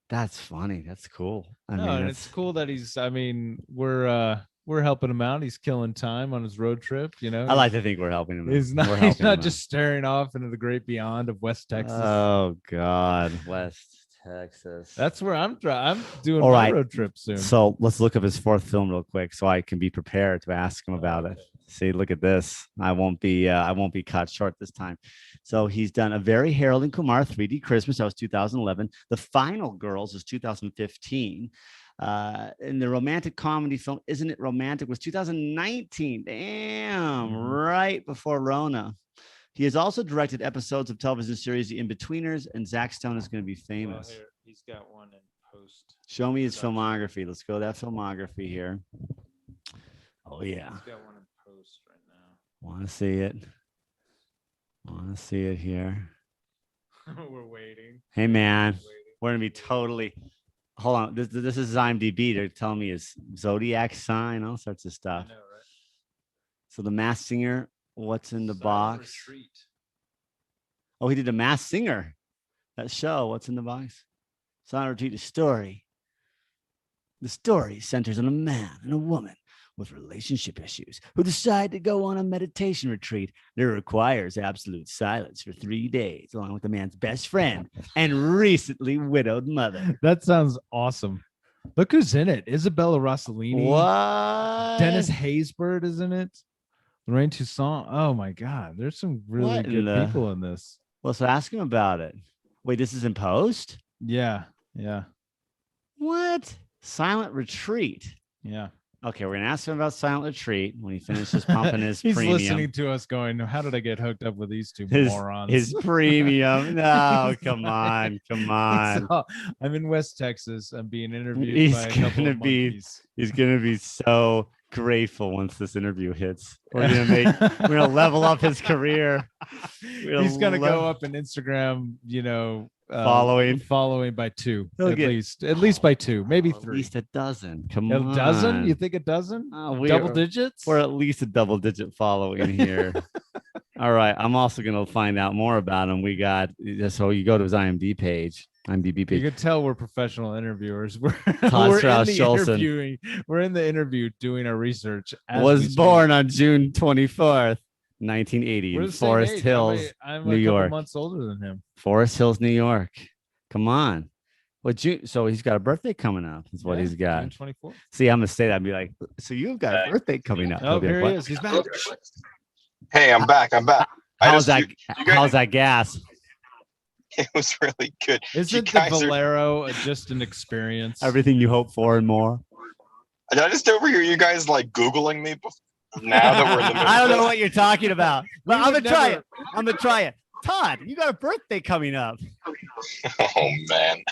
That's funny. That's cool. I No, mean, and it's cool that he's. I mean, we're we're helping him out. He's killing time on his road trip. You know, I like to think we're helping him. he's not. We're He's helping not him just staring off into the great beyond of West out. Texas. Oh God, West Texas. That's where I'm doing All my right. road trip soon. So let's look up his fourth film real quick, so I can be prepared to ask him about it. See, look at this. I won't be cut short this time. So he's done A Very Harold and Kumar 3D Christmas. That was 2011. The Final Girls is 2015. In the romantic comedy film Isn't It Romantic was 2019. Damn, right before Rona. He has also directed episodes of television series The In-Betweeners, and Zach Stone is going to be famous. Well, here, he's got one in post. Show me his filmography. Let's go to that filmography here. Oh yeah. He's got one in post right now. Want to see it? Want to see it here? We're waiting. Hey man, we're gonna be totally. Hold on. This is IMDb. They're telling me his zodiac sign, all sorts of stuff. I know, right? So The Masked Singer. What's in the Silent box? Retreat. Oh, he did a Masked Singer. That show. What's in the box? Silent Retreat. The story. The story centers on a man and a woman with relationship issues who decide to go on a meditation retreat that requires absolute silence for 3 days, along with the man's best friend and recently widowed mother. That sounds awesome. Look who's in it. Isabella Rossellini. What? Dennis Haysbert is in it. Lorraine Toussaint. Oh my God. There's some really What in good the- people in this. Well, so ask him about it. Wait, this is in post? Yeah. Yeah. What? Silent Retreat. Yeah. Okay, we're gonna ask him about Silent Retreat when he finishes pumping his He's premium. listening to us going, how did I get hooked up with these two His, morons? his premium. No, come on, come on. So, I'm in West Texas. I'm being interviewed He's by a couple gonna of be- monkeys. He's gonna be so grateful once this interview hits. We're gonna level up his career. He's gonna go up in Instagram, following by 2 He'll at get- least by 2, maybe At 3. least a dozen. Come A on. dozen? You think a dozen? Double digits? We're at least a double-digit following here. All right. I'm also gonna find out more about him. We got so you go to his IMDb page. You can tell we're professional interviewers. We're, Todd we're in the Strauss-Schulson. interviewing. We're in the interview doing our research. As we Was speak. born on June 24th, 1980 We're in the same Forest age. Hills, I'm New a York. couple months older than him. Forest Hills, New York. Come on. Well, June, so he's got a birthday coming up. Is what Yeah, he's got. June 24th. See, I'm gonna say that and be like, so you've got a birthday coming up. Oh, He'll be like, here he "What? is. He's back. Hey, I'm back. How's that? you guys- How's that gas? It was really good. Isn't You the guys are- Valero just an experience? Everything you hope for and more. Did I just overhear you guys like Googling me now that we're in the middle I don't of know this? what you're talking about, but We I'm would gonna try never- it. I'm gonna try it. Todd, you got a birthday coming up. Oh man.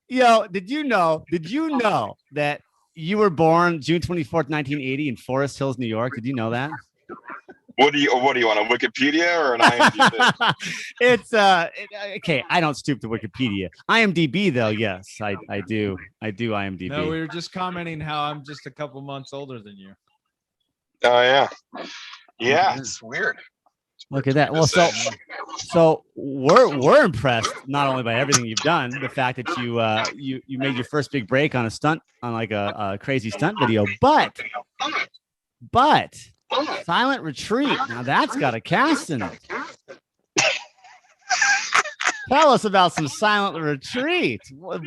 Yo, did you know that you were born June 24th, 1980 in Forest Hills, New York? Did you know that? What do you want, a Wikipedia or an IMDb? It's okay. I don't stoop to Wikipedia. IMDb though, yes, I do. I do IMDb. No, we were just commenting how I'm just a couple months older than you. Oh yeah. Yeah, it's weird. Look at that. Well, so we're impressed not only by everything you've done, the fact that you made your first big break on a stunt, on like a crazy stunt video, but Silent Retreat. Now that's got a cast in it. Tell us about some Silent Retreat.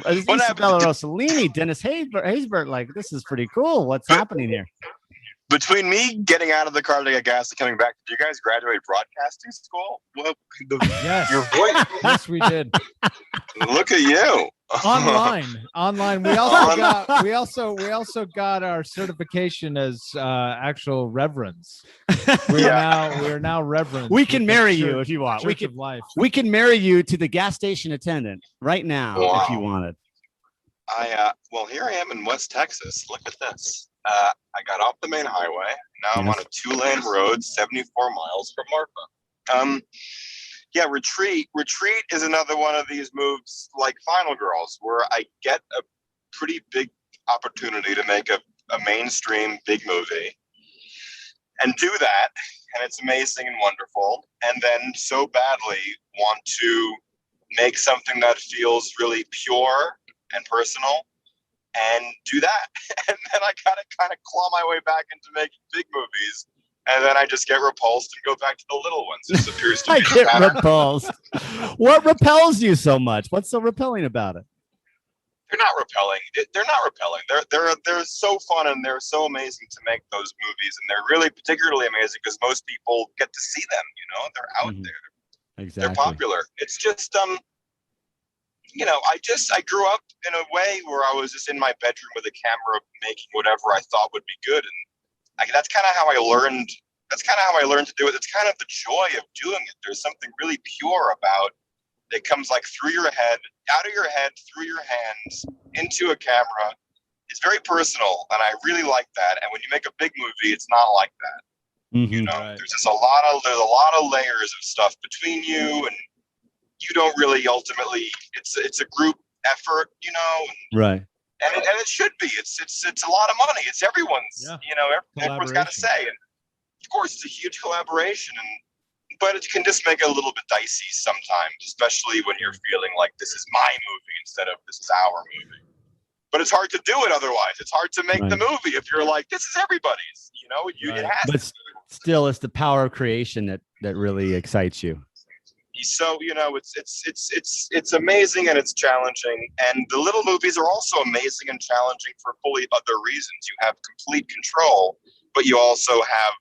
Isabella Rossellini, Dennis Haysbert. Like, this is pretty cool. What's happening here? Between me getting out of the car to get gas and coming back, did you guys graduate broadcasting school? Well, Yes. your voice. Yes, we did. Look at you. Online. We also got our certification as actual reverends. We are now reverends. We can with the marry you Church- if you want. Church of Life. We can marry you to the gas station attendant right now if you Wow. wanted. Well, here I am in West Texas. Look at this. I got off the main highway. Now I'm on a 2-lane road, 74 miles from Marfa. Yeah, Retreat is another one of these moves like Final Girls, where I get a pretty big opportunity to make a mainstream big movie and do that, and it's amazing and wonderful, and then so badly want to make something that feels really pure and personal and do that. And then I gotta kind of claw my way back into making big movies. And then I just get repulsed and go back to the little ones. This appears to I be get repulsed. What repels you so much? What's so repelling about it? They're not repelling. They're not repelling. They're so fun, and they're so amazing to make those movies, and they're really particularly amazing because most people get to see them. You know, they're out there. Exactly. They're popular. It's just you know, I grew up in a way where I was just in my bedroom with a camera making whatever I thought would be good, and that's kind of how I learned. That's kind of how I learned to do it. It's kind of the joy of doing it. There's something really pure about it. Comes like through your head, out of your head, through your hands, into a camera. It's very personal, and I really like that. And when you make a big movie, it's not like that. Mm-hmm. You know, Right. there's a lot of layers of stuff between you, and you don't really ultimately. It's a group effort, you know. Right. And it should be. It's a lot of money. It's everyone's. Yeah. You know, everyone's got to say. And of course, it's a huge collaboration, but it can just make it a little bit dicey sometimes, especially when you're feeling like this is my movie instead of this is our movie. But it's hard to do it otherwise. It's hard to make the movie if you're like, this is everybody's. You know, it has. But still, it's the power of creation that really excites you. So you know, it's amazing and it's challenging. And the little movies are also amazing and challenging for fully other reasons. You have complete control, but you also have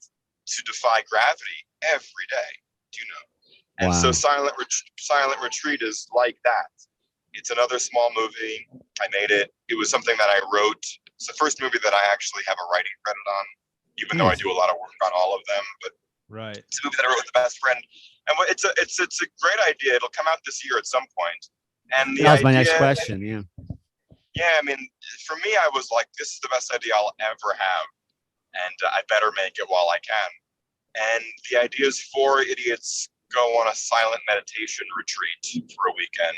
to defy gravity every day. You know, and so Silent Retreat is like that. It's another small movie. I made it. It was something that I wrote. It's the first movie that I actually have a writing credit on, even though I do a lot of work on all of them. But it's a movie that I wrote with the best friend, and it's a great idea. It'll come out this year at some point. And that was my next question. Yeah, I mean, for me, I was like, this is the best idea I'll ever have, and I better make it while I can. And the idea is 4 idiots go on a silent meditation retreat for a weekend,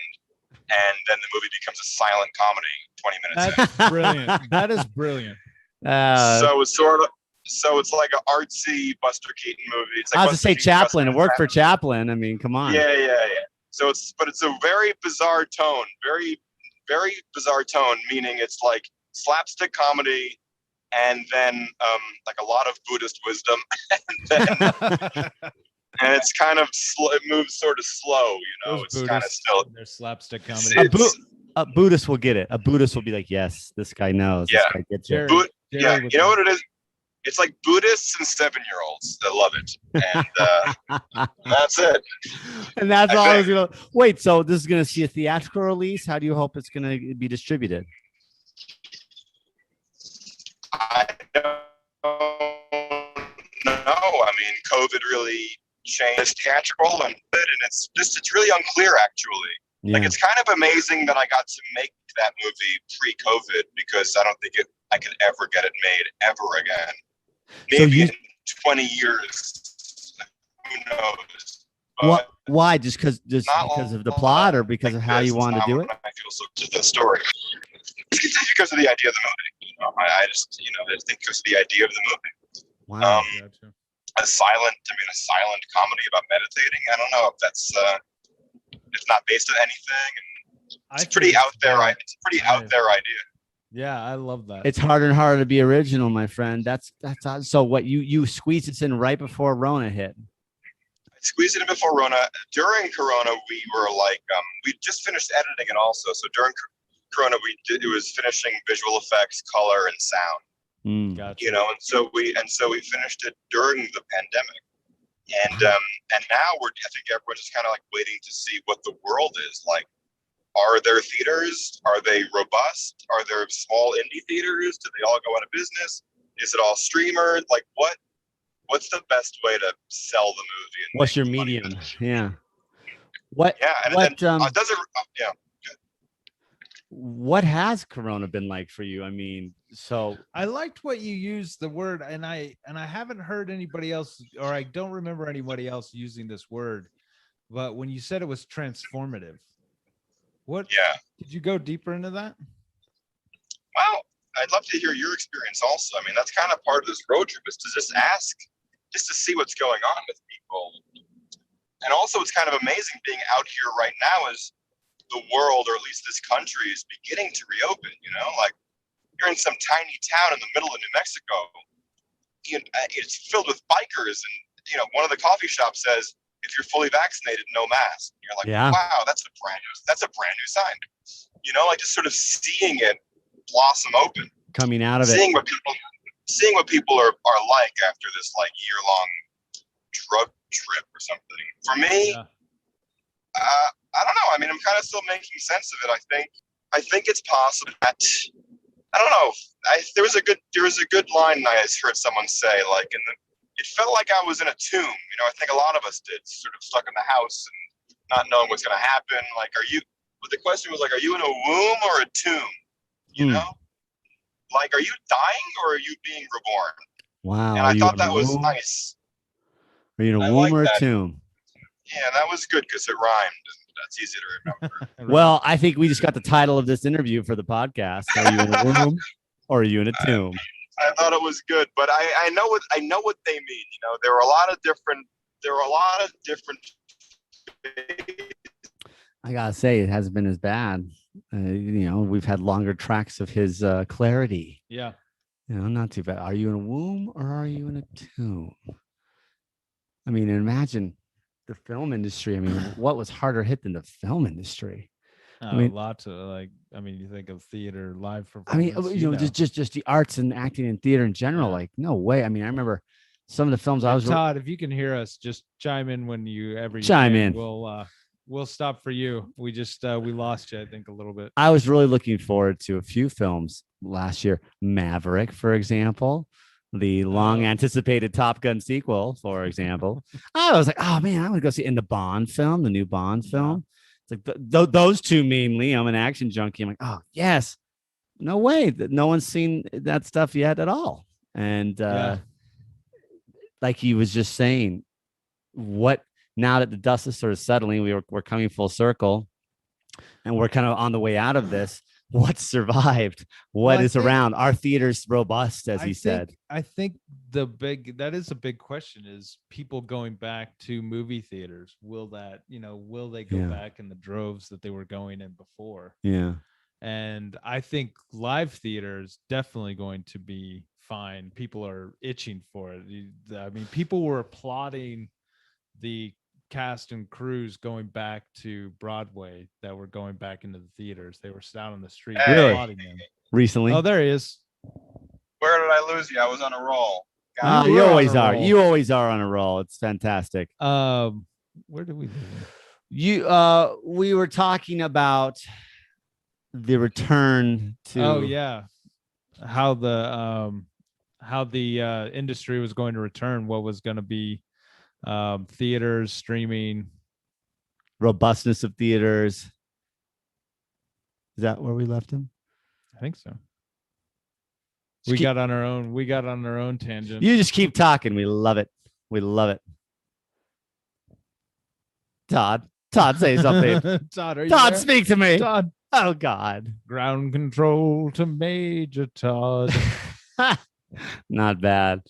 and then the movie becomes a silent comedy 20 minutes That's in. Brilliant. That is brilliant. So it's like an artsy Buster Keaton movie. It's like I was to say Chaplin. It worked for Chaplin. I mean, come on. Yeah. So it's a very bizarre tone, very, very bizarre tone, meaning it's like slapstick comedy, and then like a lot of Buddhist wisdom, and it's kind of it moves sort of slow, you know. It's kind of still their slapstick comedy. A Buddhist will get it. A Buddhist will be like, yes, this guy knows. Yeah, this guy gets it. You know what it is? It's like Buddhists and 7-year-olds that love it, and that's it. And that's all I was gonna wait. So this is gonna see a theatrical release. How do you hope it's gonna be distributed? I don't know. I mean, COVID really changed theatrical, and it's really unclear actually. Yeah. Like, it's kind of amazing that I got to make that movie pre-COVID, because I don't think I could ever get it made ever again. Maybe in 20 years, who knows? Why? Just because of the plot, or because of how you wanted to do it? I feel so to the story. It's because of the idea of the movie. You know, I just, you know, I think because of the idea of the movie. Wow. A silent comedy about meditating. I don't know if that's it's not based on anything. It's pretty out there. It's a pretty out there idea. Yeah, I love that. It's harder and harder to be original, my friend. That's so. What you squeezed it in right before Rona hit? I squeezed it in before Rona. During Corona, we were like, we just finished editing it also. So during Corona, it was finishing visual effects, color, and sound. Gotcha. You know, and so we finished it during the pandemic, and now I think everyone's just kind of like waiting to see what the world is like. Are there theaters? Are they robust? Are there small indie theaters? Do they all go out of business? Is it all streamer? Like, what's the best way to sell the movie? And what's your medium? Yeah. What has Corona been like for you? I mean, so I liked what you used the word, and I haven't heard anybody else, or I don't remember anybody else using this word, but when you said it was transformative, did you go deeper into that? Well, I'd love to hear your experience also. I mean, that's kind of part of this road trip, is to just ask, just to see what's going on with people. And also, it's kind of amazing being out here right now as the world, or at least this country, is beginning to reopen, you know? Like, you're in some tiny town in the middle of New Mexico. It's filled with bikers, and one of the coffee shops says, "If you're fully vaccinated, no mask." And you're like, Yeah. "Wow, that's a brand new sign." Like just sort of seeing it blossom open, coming out of seeing what people are like after this like year-long drug trip or something. For me, Yeah. I don't know. I mean, I'm kind of still making sense of it. I think it's possible that, I don't know. There was a good line I heard someone say, like, it felt like I was in a tomb. I think a lot of us did, sort of stuck in the house and not knowing what's going to happen. Like, but the question was like, are you in a womb or a tomb? Like, are you dying or are you being reborn? Wow. And I thought that was nice. Are you in a womb or a tomb? Yeah, that was good because it rhymed. That's easy to remember. Well, I think we just got the title of this interview for the podcast. Are you in a womb or are you in a tomb? I thought it was good, but I know what they mean. There were a lot of different. I gotta say, it hasn't been as bad. We've had longer tracks of his clarity. Yeah. Not too bad. Are you in a womb or are you in a tomb? I mean, imagine the film industry. I mean, what was harder hit than the film industry? A lot to you think of theater, live performance. I mean, just the arts and acting and theater in general. Yeah. Like, no way. I mean, I remember some of the films I was. Todd, if you can hear us, just chime in when you chime in. We'll stop for you. We we lost you, I think, a little bit. I was really looking forward to a few films last year. Maverick, for example. The long anticipated Top Gun sequel, for example. I was like, oh man, I want to go see in the Bond film, the new Bond film. It's like those two mainly. I'm an action junkie. I'm like, oh yes, no way that no one's seen that stuff yet at all. And like he was just saying, what now that the dust is sort of settling, we're coming full circle, and we're kind of on the way out of this. What survived? What is around? Are theaters robust, as he said? I think that is a big question, is people going back to movie theaters. Will they go back in the droves that they were going in before? Yeah. And I think live theater is definitely going to be fine. People are itching for it. I mean, people were applauding the cast and crews going back to Broadway that were going back into the theaters. They were out on the street applauding them recently. Oh, there he is. Where did I lose you? I was on a roll. You always are. You always are on a roll. It's fantastic. Where did we lose? We were talking about the return to how the industry was going to return, what was going to be theaters, streaming, robustness of theaters. Is that where we left him? I think so. We got on our own tangent. You just keep talking. We love it. Todd, say something. Todd, speak to me. Todd. Oh God. Ground control to Major Todd. Not bad.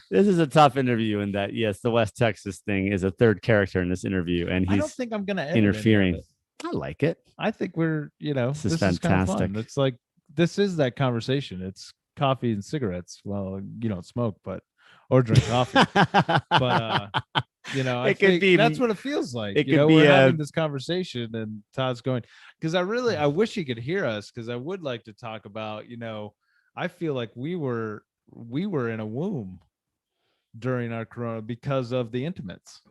This is a tough interview in that, yes, the West Texas thing is a third character in this interview, and he's I don't think I'm gonna interfering. I like it. I think we're, this is fantastic. It's like, this is that conversation. It's coffee and cigarettes. Well, you don't smoke, or drink coffee. But I think that's what it feels like. We're having this conversation, and Todd's going, because I wish he could hear us, because I would like to talk about, I feel like we were in a womb during our corona because of the intimates.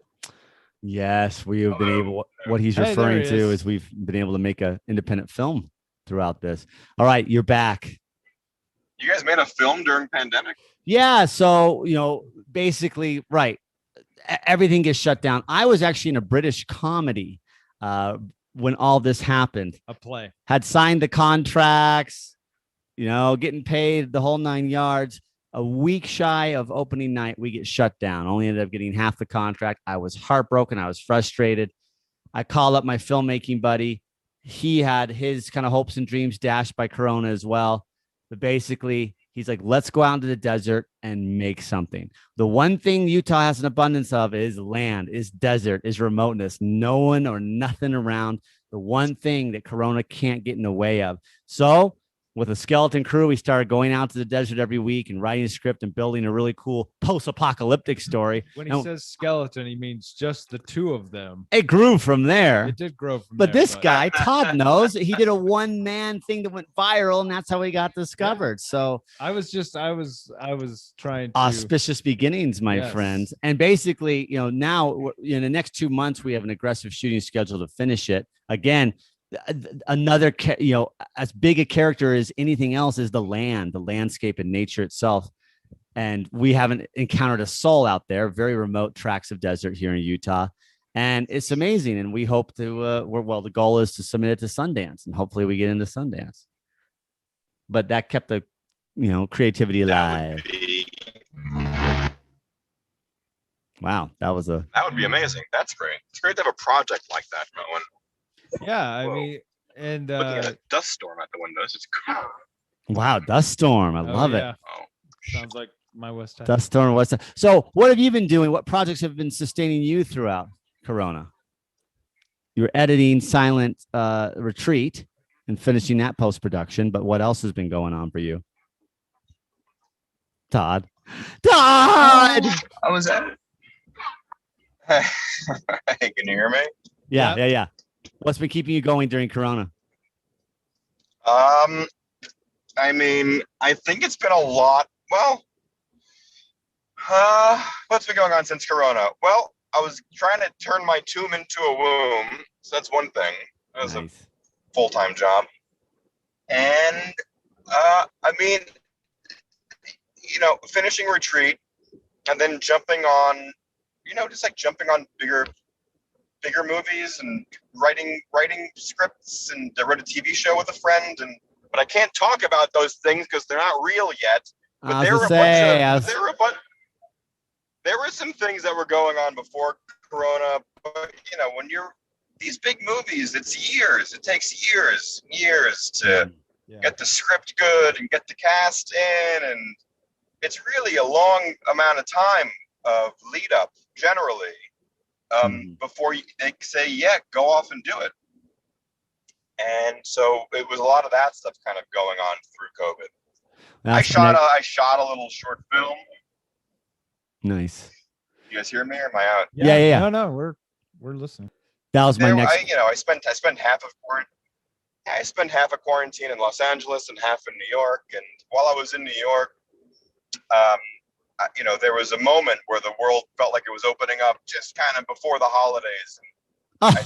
Yes, we have been able. What he's referring to is we've been able to make an independent film throughout this. All right, you're back. You guys made a film during pandemic? Yeah. So, basically, right. Everything gets shut down. I was actually in a British comedy when all this happened. A play. Had signed the contracts, getting paid the whole 9 yards. A week shy of opening night, we get shut down. Only ended up getting half the contract. I was heartbroken. I was frustrated. I called up my filmmaking buddy. He had his kind of hopes and dreams dashed by Corona as well. But basically, he's like, let's go out into the desert and make something. The one thing Utah has an abundance of is land, is desert, is remoteness. No one or nothing around. The one thing that Corona can't get in the way of. So with a skeleton crew. We started going out to the desert every week and writing a script and building a really cool post-apocalyptic story. When he says skeleton, he means just the two of them. It grew from there. It did grow from but there. This guy, Todd, knows he did a one-man thing that went viral, and that's how he got discovered. So I was trying to auspicious beginnings, my friends. And basically, now in the next 2 months, we have an aggressive shooting schedule to finish it. Again, another, as big a character as anything else is the landscape and nature itself. And we haven't encountered a soul out there, very remote tracts of desert here in Utah. And it's amazing. And we hope to, the goal is to submit it to Sundance, and hopefully we get into Sundance. But that kept the, creativity alive. Wow. That would be amazing. That's great. It's great to have a project like that going. Yeah, I mean, and looking at a dust storm at the windows. It's cool. Wow, dust storm. I love it. Oh, sounds like my West Texas. Dust storm, West. So, what have you been doing? What projects have been sustaining you throughout Corona? You're editing Silent Retreat and finishing that post production, but what else has been going on for you, Todd? Todd, how was that? Hey, can you hear me? Yeah. What's been keeping you going during Corona? I mean, I think it's been a lot. Well, what's been going on since Corona? Well, I was trying to turn my tomb into a womb. So that's one thing. That was a full-time job. And, I mean, finishing Retreat and then jumping on, just like jumping on bigger movies and writing scripts, and I wrote a TV show with a friend, but I can't talk about those things because they're not real yet. But there were some things that were going on before Corona. But when you're these big movies, it takes years to get the script good and get the cast in, and it's really a long amount of time of lead up generally. Before they say, go off and do it. And so it was a lot of that stuff kind of going on through COVID. I shot a little short film. Nice. You guys hear me, or am I out? Yeah. No, we're listening. That was my next. I spent half of quarantine in Los Angeles and half in New York. And while I was in New York, there was a moment where the world felt like it was opening up just kind of before the holidays. And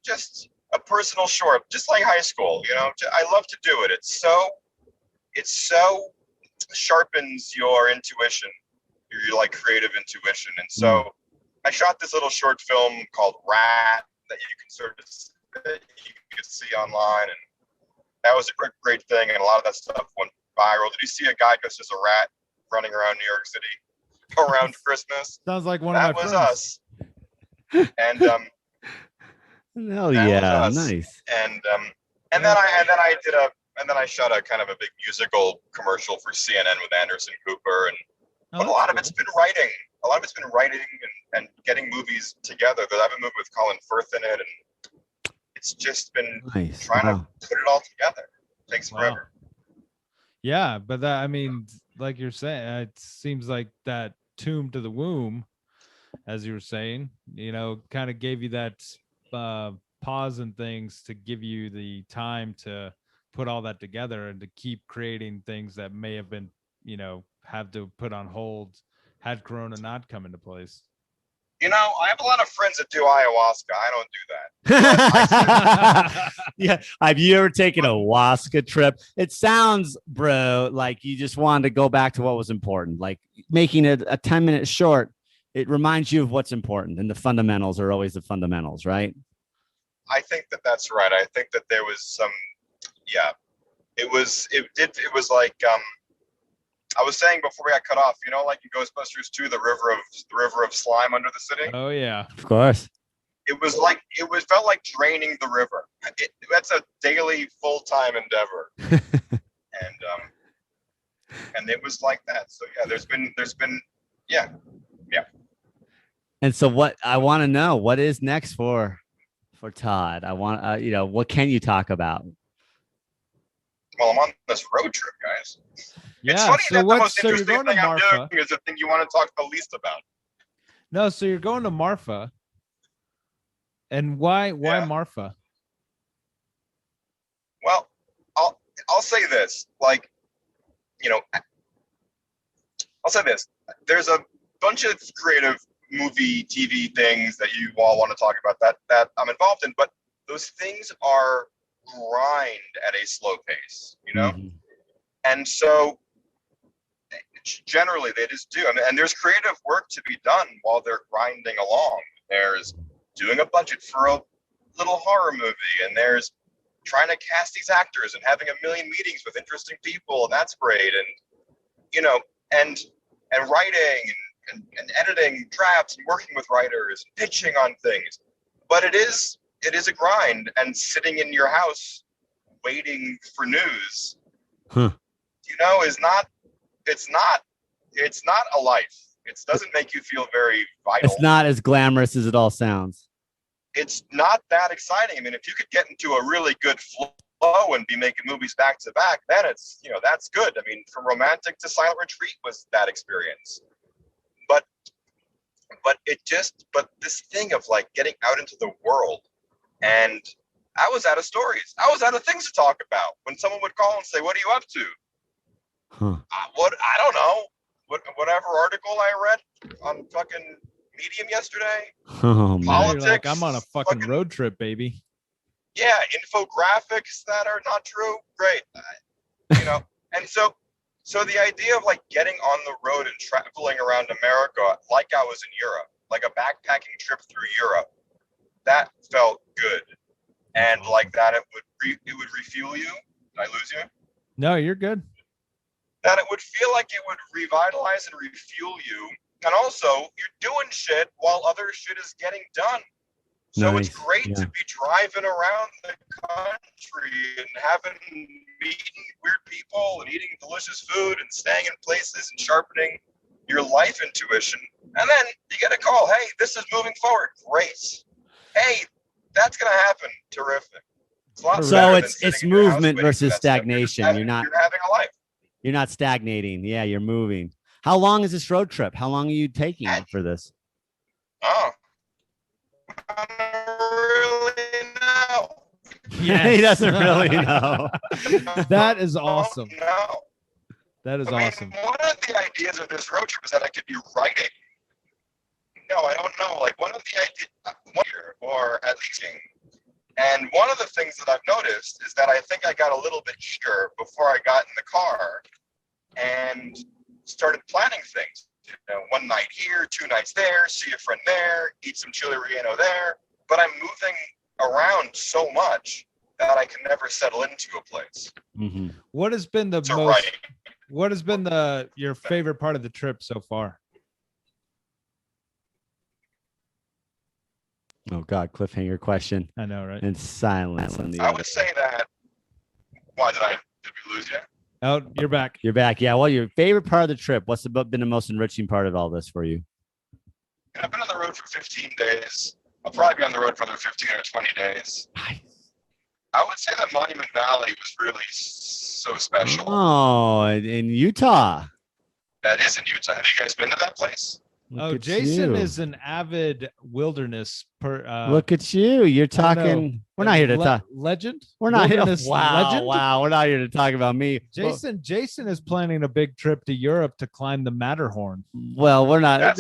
just a personal short, just like high school, I love to do it. It so sharpens your intuition, your like creative intuition. And so I shot this little short film called Rat that you could see online. And that was a great thing. And a lot of that stuff went viral. Did you see a guy dressed as a rat running around New York City around Christmas? Sounds like one of my friends. That was us. And hell yeah, nice. And then I shot a kind of a big musical commercial for CNN with Anderson Cooper, but a lot of it's been writing. A lot of it's been writing and getting movies together. I have a movie with Colin Firth in it, and it's just been trying to put it all together. It takes forever. Yeah, but that, I mean, like you're saying, it seems like that tomb to the womb, as you were saying, kind of gave you that pause and things to give you the time to put all that together and to keep creating things that may have been, have to put on hold had Corona not come into place. I have a lot of friends that do ayahuasca. I don't do that. Yeah. Have you ever taken a ayahuasca trip? It sounds, bro, like you just wanted to go back to what was important, like making it a 10-minute short. It reminds you of what's important, and the fundamentals are always the fundamentals, right? I think that's right. I think that there was some, it was like, I was saying before we got cut off, like in Ghostbusters 2, the river of slime under the city. Oh yeah, of course. It felt like draining the river. That's a daily full-time endeavor, and it was like that. So there's been. And so, what I want to know, what is next for for Todd? I want, what can you talk about? Well, I'm on this road trip, guys. Yeah. It's funny So that the what? most So you're interesting going to thing I'm Marfa? doing is the thing you want to talk the least about. No. So you're going to Marfa. And why Yeah. Marfa? Well, I'll say this. Like, I'll say this. There's a bunch of creative movie, TV things that you all want to talk about that I'm involved in, but those things are grind at a slow pace, Mhm. And so generally they just do. And there's creative work to be done while they're grinding along. There's doing a budget for a little horror movie, and there's trying to cast these actors and having a million meetings with interesting people, and that's great. And writing and editing drafts and working with writers and pitching on things. But it is a grind, and sitting in your house waiting for news, it's not a life. It doesn't make you feel very vital. It's not as glamorous as it all sounds. It's not that exciting. I mean, if you could get into a really good flow and be making movies back to back, then it's, that's good. I mean, from Romantic to Silent Retreat was that experience. But this thing of like getting out into the world, and I was out of stories. I was out of things to talk about. When someone would call and say, "What are you up to?" I don't know. Whatever article I read on fucking Medium yesterday. Oh, Politics. You're like, I'm on a fucking road trip, baby. Yeah, infographics that are not true. Great, And so the idea of like getting on the road and traveling around America like I was in Europe, like a backpacking trip through Europe, that felt good. And like that, it would refuel you. Did I lose you? No, you're good. That it would feel like it would revitalize and refuel you. And also, you're doing shit while other shit is getting done. So nice. It's great to be driving around the country and meeting weird people and eating delicious food and staying in places and sharpening your life intuition. And then you get a call. Hey, this is moving forward. Great. Hey, that's going to happen. Terrific. So it's movement versus stagnation. You're having a life. You're not stagnating. Yeah, you're moving. How long is this road trip? How long are you taking for this? Oh, I don't really know. Yes. He doesn't really know. That is awesome. No. That is awesome. One of the ideas of this road trip is that I could be writing. No, I don't know. Like one of the ideas, or at least. And one of the things that I've noticed is that I think I got a little bit eager before I got in the car and started planning things. One night here, 2 nights there, see a friend there, eat some chili relleno there. But I'm moving around so much that I can never settle into a place. Mm-hmm. What has been your favorite part of the trip so far? Oh God, cliffhanger question. I know, right? And silence. I would say that. Why did we lose you? Oh, you're back. You're back. Yeah. Well, your favorite part of the trip. What's been the most enriching part of all this for you? I've been on the road for 15 days. I'll probably be on the road for another 15 or 20 days. Nice. I would say that Monument Valley was really so special. Oh, in Utah. That is in Utah. Have you guys been to that place? Jason is an avid wilderness look at you. You're talking. We're not here to talk. Legend? We're not here. Wow. Legend? Wow. We're not here to talk about me. Jason is planning a big trip to Europe to climb the Matterhorn. Well, we're not.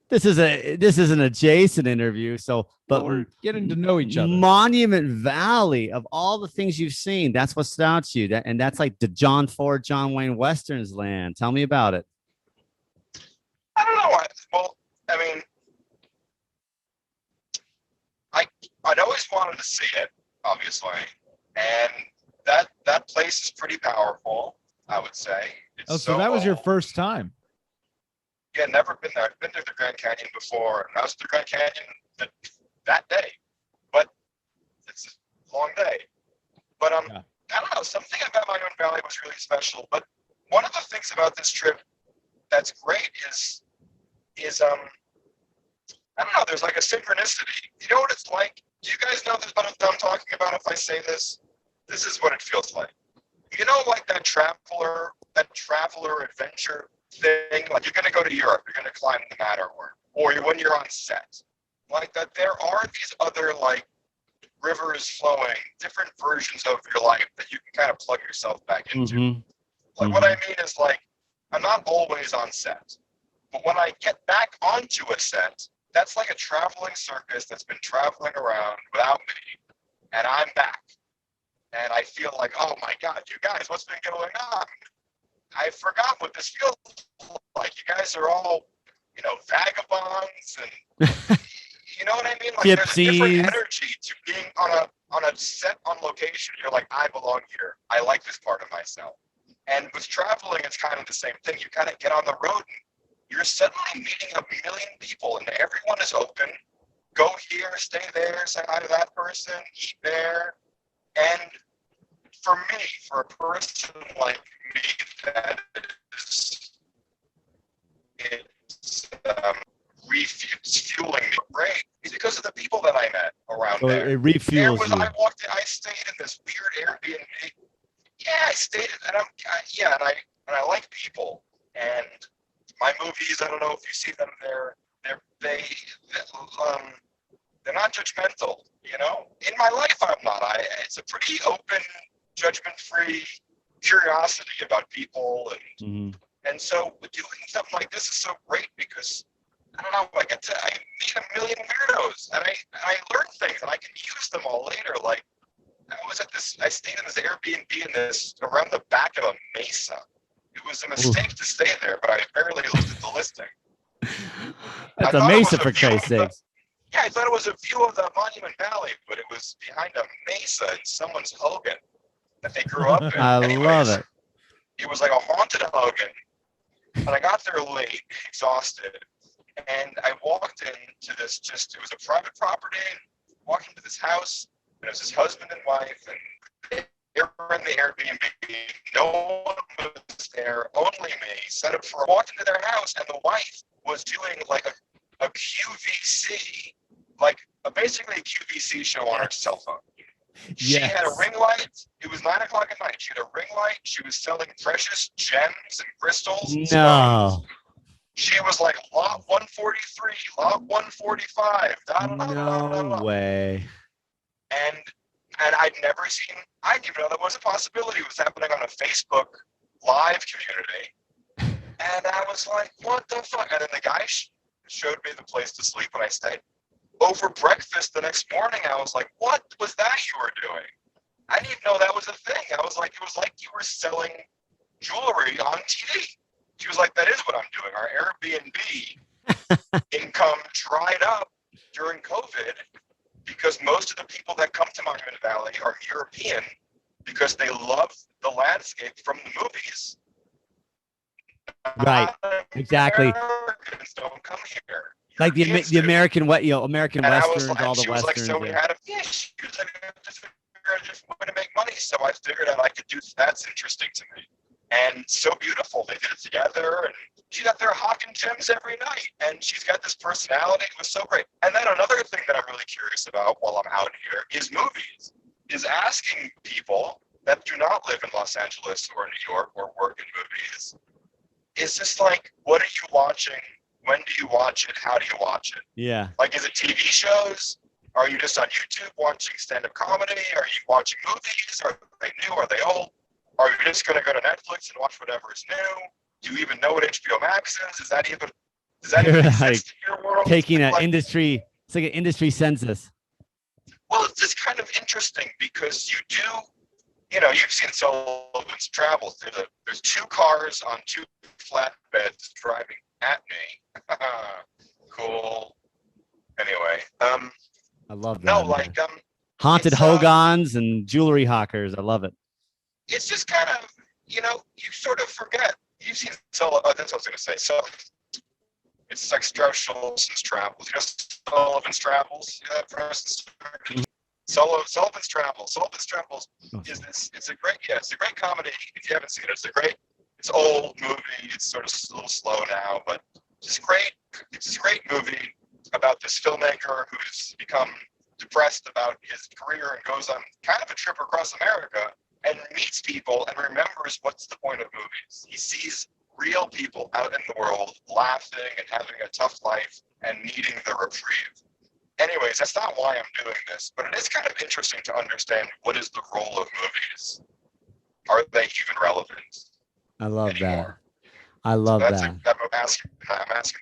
This isn't a Jason interview. But we're getting to know each other. Monument Valley, of all the things you've seen, that's what stood out to you. And that's like the John Ford, John Wayne Westerns land. Tell me about it. I don't know. Well, I mean, I'd always wanted to see it, obviously, and that place is pretty powerful, I would say. So that was your first time? Yeah, never been there. I've been to the Grand Canyon before, and I was at the Grand Canyon that day, but it's a long day. But I don't know. Something about Monument Valley was really special. But one of the things about this trip that's great is I don't know, there's like a synchronicity. You know what it's like Do you guys know what I'm talking about if I say this? This is what it feels like. You know, like that traveler adventure thing? Like you're going to go to Europe, you're going to climb the Matterhorn, or when you're on set. Like that there are these other like rivers flowing, different versions of your life that you can kind of plug yourself back into. Mm-hmm. Like what I mean is like, I'm not always on set, but when I get back onto a set, that's like a traveling circus that's been traveling around without me, and I'm back. And I feel like, oh my God, you guys, what's been going on? I forgot what this feels like. You guys are all, you know, vagabonds and you know what I mean? Like there's a different energy to being on a set on location. You're like, I belong here. I like this part of myself. And with traveling, it's kind of the same thing. You kind of get on the road and you're suddenly meeting a million people and everyone is open. Go here, stay there, say hi to that person, eat there. And for me, for a person like me, that is, it's fueling me great because of the people that I met around there. It refuels you. I stayed in this weird Airbnb. Yeah, I stayed, and I like people. And my movies, I don't know if you see them. They're not judgmental. You know, in my life, I'm not. It's a pretty open, judgment-free curiosity about people, and so doing something like this is so great because I don't know. I meet a million weirdos, and I learn things, and I can use them all later. Like I stayed in this Airbnb around the back of a mesa. It was a mistake to stay there, but I barely looked at the listing. That's a mesa for Christ's sakes. Yeah, I thought it was a view of the Monument Valley, but it was behind a mesa in someone's Hogan that they grew up in. I love it. It was like a haunted Hogan, and I got there late, exhausted, and I walked into this it was a private property, walked into this house, and it was his husband and wife, and they were in the Airbnb. No one was there, only me. Walked into their house, and the wife was doing like a QVC, like basically a QVC show on her cell phone. She had a ring light. It was 9 o'clock at night. She had a ring light. She was selling precious gems and crystals. And stones. She was like lot 143, lot 145. No way. And I didn't even know that was a possibility. It was happening on a Facebook live community. And I was like, what the fuck? And then the guy showed me the place to sleep when I stayed. Over breakfast the next morning, I was like, what was that you were doing? I didn't even know that was a thing. I was like, it was like you were selling jewelry on TV. She was like, that is what I'm doing. Our Airbnb income dried up during COVID because most of the people that come to Monument Valley are European because they love the landscape from the movies. Right, exactly. Americans don't come here. Like the American, American and westerns, She all the was westerns. like, so we had she was like, I just want to make money, so I figured out I could do. That's interesting to me, and so beautiful. They did it together, and she's out there hawking gems every night, and she's got this personality. It was so great. And then another thing that I'm really curious about while I'm out here is movies. Is asking people that do not live in Los Angeles or New York or work in movies. Is just like, what are you watching? When do you watch it? How do you watch it? Yeah. Like, is it TV shows? Are you just on YouTube watching stand-up comedy? Are you watching movies? Are they new? Are they old? Are you just going to go to Netflix and watch whatever is new? Do you even know what HBO Max is? Does that even exist in your world? Taking an industry, it's like an industry census. Well, it's just kind of interesting because you've seen Sullivan's Travels. There's two cars on two flatbeds driving at me. Cool. Anyway, I love that. No, like haunted Hogans and jewelry hawkers. I love it. It's just kind of, you sort of forget. You've seen Sullivan. That's what I was going to say. So it's like Strauss-Schulson's Travels. Sullivan's Travels. You know that person? Sullivan's Travels. Sullivan's Travels is this. It's a great comedy. If you haven't seen it, it's an old movie. It's sort of a little slow now, but it's great. It's a great movie about this filmmaker who's become depressed about his career and goes on kind of a trip across America and meets people and remembers what's the point of movies. He sees real people out in the world laughing and having a tough life and needing the reprieve. Anyways, that's not why I'm doing this, but it is kind of interesting to understand what is the role of movies. Are they even relevant I love anymore? that. I love that. I'm asking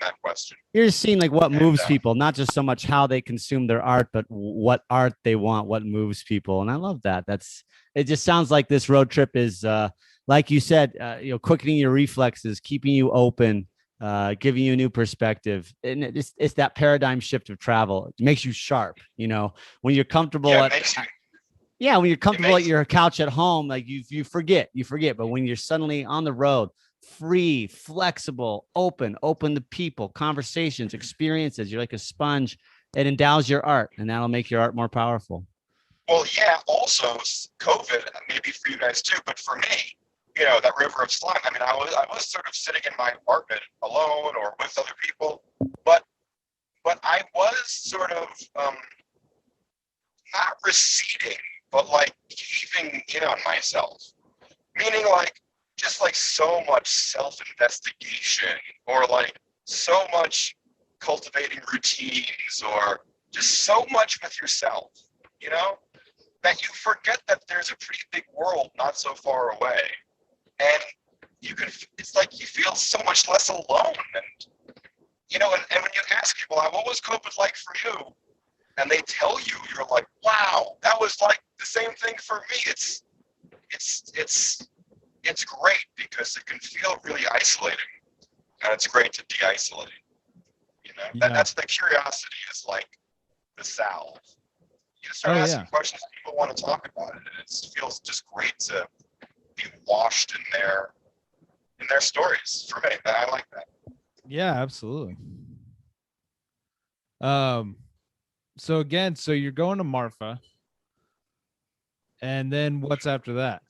that question. You're just seeing like what And, moves people, not just so much how they consume their art, but what art they want, what moves people. And I love that. It just sounds like this road trip is, like you said, quickening your reflexes, keeping you open, giving you a new perspective. And it's that paradigm shift of travel. It makes you sharp, when you're comfortable when you're comfortable at your couch at home, like you forget, but when you're suddenly on the road, free, flexible, open to people, conversations, experiences, you're like a sponge. It endows your art, and that'll make your art more powerful. Well, yeah, also COVID, maybe for you guys too, but for me, that river of slime. I mean, I was sort of sitting in my apartment alone or with other people, but I was sort of not receding, but like caving in on myself. Meaning like just like so much self-investigation, or like so much cultivating routines, or just so much with yourself, that you forget that there's a pretty big world not so far away. And it's like you feel so much less alone. And, and when you ask people, what was COVID like for you? And they tell you, you're like, wow, that was like the same thing for me. It's great because it can feel really isolating, and it's great to de-isolate. That's the curiosity is like the salve. You start asking questions, people want to talk about it, and it feels just great to be washed in their stories. For me, I like that. Yeah, absolutely. So you're going to Marfa, and then what's after that?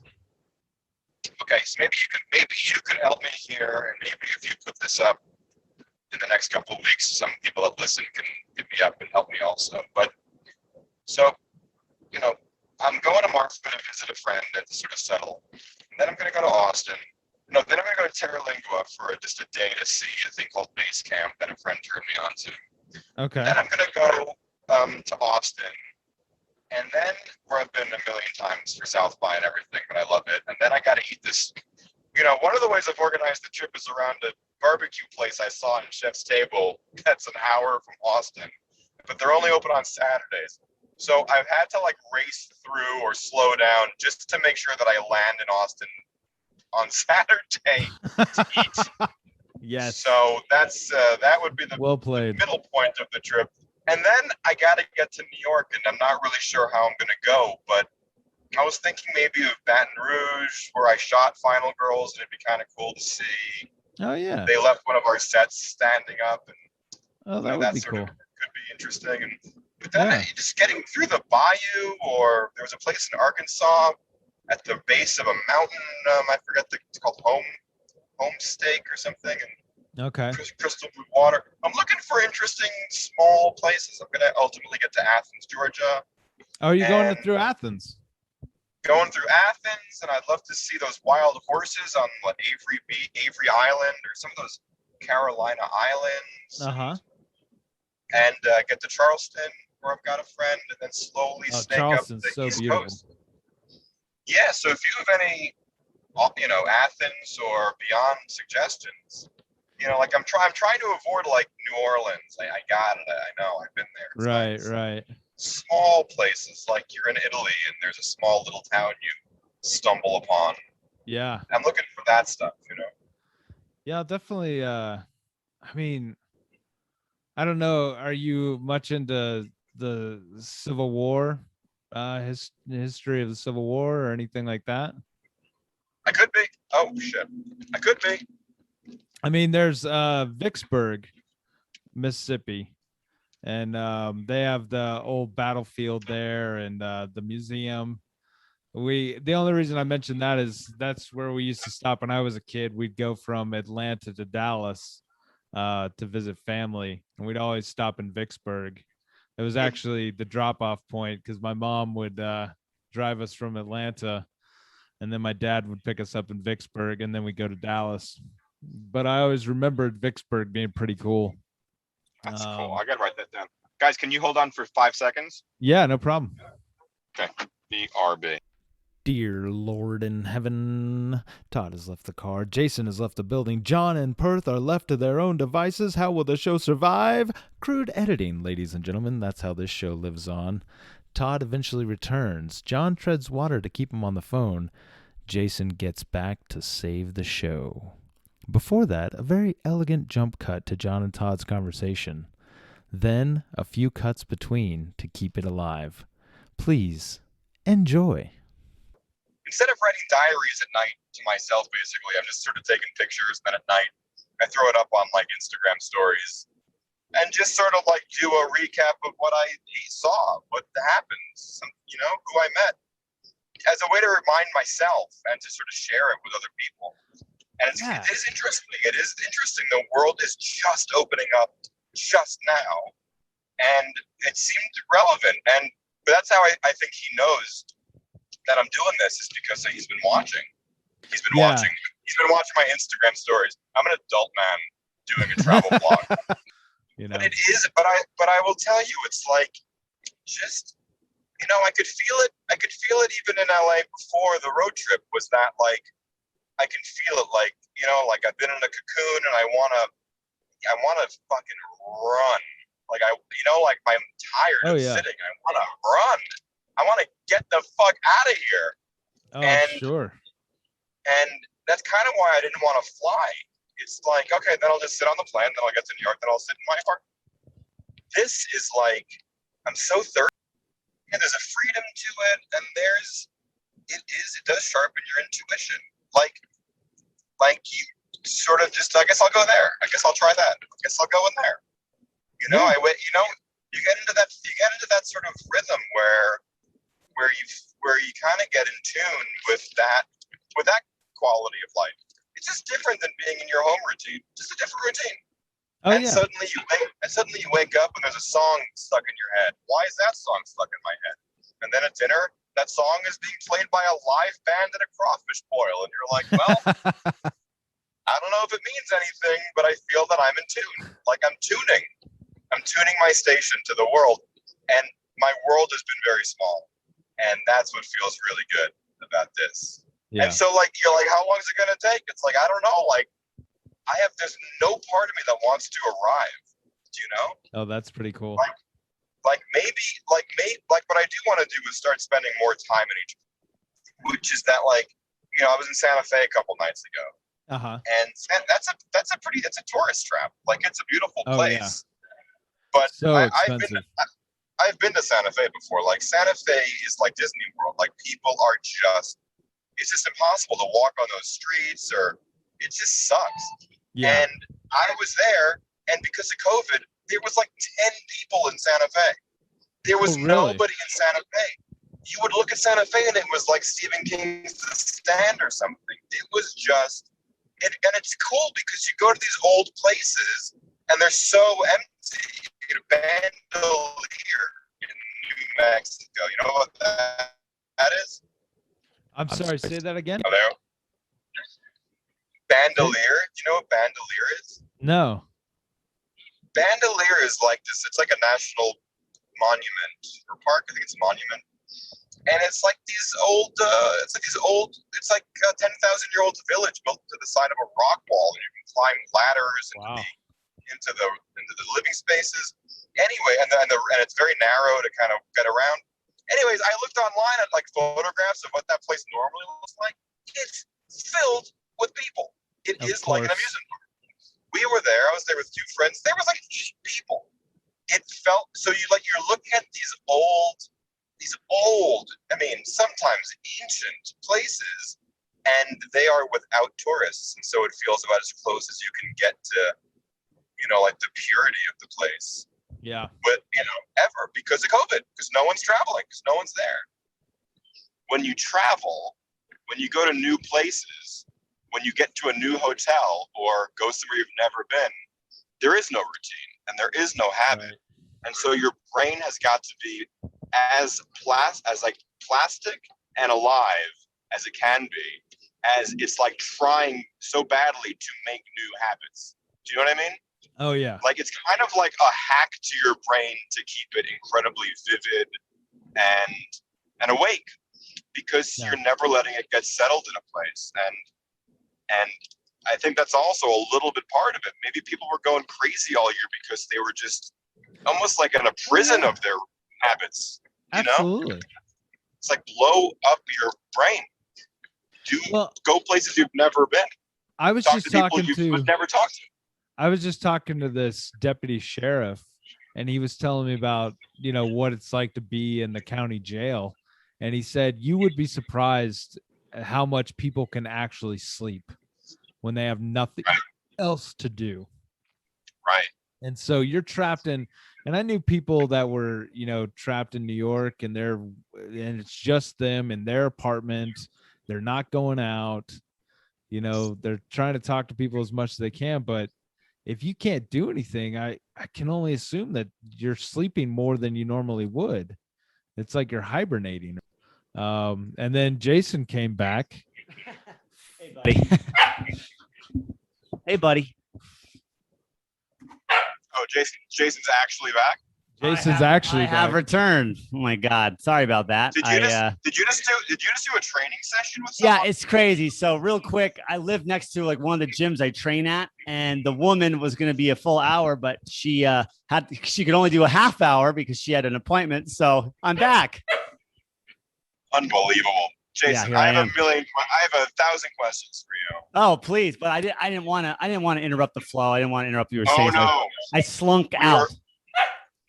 Okay, so maybe you could help me here, and maybe if you put this up in the next couple of weeks, some people that listen can hit me up and help me also. But so, I'm going to Marfa to visit a friend and to sort of settle. And then I'm going to go to Austin. Then I'm going to go to Terra Lingua for just a day to see a thing called Base Camp that a friend turned me on to. Okay. Then I'm going to go to Austin. And then where I've been a million times for South by and everything, but I love it. And then I got to eat this. One of the ways I've organized the trip is around a barbecue place I saw in Chef's Table that's an hour from Austin, but they're only open on Saturdays. So I've had to like race through or slow down just to make sure that I land in Austin on Saturday to eat. Yes. So that would be the middle point of the trip. And then I got to get to New York, and I'm not really sure how I'm going to go, but I was thinking maybe of Baton Rouge, where I shot Final Girls, and it'd be kind of cool to see. Oh, yeah. They left one of our sets standing up, and that would be cool. Could be interesting. But then just getting through the bayou, or there was a place in Arkansas at the base of a mountain. I forget it's called Homestake or something. And okay. Crystal blue water. I'm looking for interesting small places. I'm going to ultimately get to Athens, Georgia. Oh, you're going through Athens? Going through Athens, and I'd love to see those wild horses on Avery Island, or some of those Carolina Islands. Uh-huh. And get to Charleston, where I've got a friend, and then slowly snake Charleston's up the East beautiful. Coast. Yeah, so if you have any, Athens or beyond suggestions, like I'm trying to avoid like New Orleans. I got it. I know. I've been there. It's right. Small places, like you're in Italy and there's a small little town you stumble upon. Yeah. I'm looking for that stuff, Yeah, definitely. I mean, I don't know. Are you much into the Civil War, history of the Civil War or anything like that? I could be. Oh, shit. I could be. I mean, there's Vicksburg, Mississippi, and they have the old battlefield there and the museum. The only reason I mentioned that is that's where we used to stop when I was a kid. We'd go from Atlanta to Dallas to visit family, and we'd always stop in Vicksburg. It was actually the drop-off point because my mom would drive us from Atlanta, and then my dad would pick us up in Vicksburg, and then we go to Dallas. But I always remembered Vicksburg being pretty cool. That's cool. I gotta write that down. Guys, can you hold on for 5 seconds? Yeah, no problem. Okay. BRB. Dear Lord in heaven, Todd has left the car. Jason has left the building. John and Perth are left to their own devices. How will the show survive? Crude editing, ladies and gentlemen. That's how this show lives on. Todd eventually returns. John treads water to keep him on the phone. Jason gets back to save the show. Before that, a very elegant jump cut to John and Todd's conversation. Then a few cuts between to keep it alive. Please enjoy. Instead of writing diaries at night to myself, basically, I'm just sort of taking pictures. Then at night, I throw it up on like Instagram stories and just sort of like do a recap of what I saw, what happened, who I met, as a way to remind myself and to sort of share it with other people. And it is interesting. It is interesting. The world is just opening up just now, and it seemed relevant. But that's how I think he knows that I'm doing this, is because he's been watching. He's been watching. He's been watching my Instagram stories. I'm an adult man doing a travel vlog. But it is. But I will tell you, it's like just I could feel it. I could feel it even in LA before the road trip. Was that like I can feel it like like I've been in a cocoon and I wanna fucking run. Like like I'm tired of sitting. I wanna run. I want to get the fuck out of here. Sure. And that's kind of why I didn't want to fly. It's like, okay, then I'll just sit on the plane, then I'll get to New York, then I'll sit in my apartment. This is like, I'm so thirsty. And there's a freedom to it, and it does sharpen your intuition. Like you sort of just, I guess I'll go there. I guess I'll try that. I guess I'll go in there. You get into that sort of rhythm where you kind of get in tune with that quality of life. It's just different than being in your home routine. Just a different routine. Suddenly you wake up and there's a song stuck in your head. Why is that song stuck in my head? And then at dinner, that song is being played by a live band at a crawfish boil, and you're like, well, I don't know if it means anything, but I feel that I'm in tune. Like I'm tuning my station to the world, and my world has been very small. And that's what feels really good about this. Yeah. And so like, you're like, how long is it going to take? It's like, I don't know. Like there's no part of me that wants to arrive. Do you know? Oh, that's pretty cool. Like maybe what I do want to do is start spending more time in each, which is that like, I was in Santa Fe a couple nights ago. Uh-huh. And that's a tourist trap. Like it's a beautiful place. Yeah. But so expensive. I've been to Santa Fe before. Like Santa Fe is like Disney World. Like people are it's just impossible to walk on those streets, or it just sucks. Yeah. And I was there, and because of COVID, there was like 10 people in Santa Fe. There was nobody in Santa Fe. You would look at Santa Fe and it was like Stephen King's The Stand or something. It was just, and it's cool because you go to these old places and they're so empty. Bandolier in New Mexico. You know what that is? I'm sorry, say that again. Hello? Bandolier. You know what bandolier is? No. Bandolier is like this. It's like a national monument or park. I think it's a monument. And it's like these old, it's like a 10,000-year-old village built to the side of a rock wall, and you can climb ladders into the living spaces. Anyway, and it's very narrow to kind of get around. Anyways, I looked online at like photographs of what that place normally looks like. It's filled with people. It is like an amusement park. We were there. I was there with 2 friends. There was like 8 people. It felt so you're looking at these old, I mean, sometimes ancient places, and they are without tourists, and so it feels about as close as you can get to, like the purity of the place. Yeah. But ever, because of COVID, because no one's traveling, because no one's there. When you travel, when you go to new places, when you get to a new hotel or go somewhere you've never been, there is no routine and there is no habit. Right. And so your brain has got to be as plastic and alive as it can be, as it's like trying so badly to make new habits. Do you know what I mean? Oh yeah. Like it's kind of like a hack to your brain to keep it incredibly vivid and awake, because you're never letting it get settled in a place. And I think that's also a little bit part of it. Maybe people were going crazy all year because they were just almost like in a prison of their habits. You Absolutely. know? It's like blow up your brain. Go places you've never been. I was just talking to never talked to. I was just talking to this deputy sheriff, and he was telling me about, what it's like to be in the county jail. And he said, you would be surprised at how much people can actually sleep when they have nothing else to do. Right. And so you're trapped in, and I knew people that were, trapped in New York, and it's just them in their apartment. They're not going out, they're trying to talk to people as much as they can, but if you can't do anything, I can only assume that you're sleeping more than you normally would. It's like you're hibernating. And then Jason came back. Hey, buddy. Hey, buddy. Oh, Jason's actually back. Jason's actually I have returned. Oh my God. Sorry about that. Did you just do a training session with someone? Yeah, it's crazy. So real quick, I live next to like one of the gyms I train at, and the woman was going to be a full hour, but she could only do a half hour because she had an appointment. So I'm back. Unbelievable. Jason, yeah, I have 1,000 questions for you. Oh, please. But I didn't want to interrupt the flow. I didn't want to interrupt you. Oh, no. I slunk out.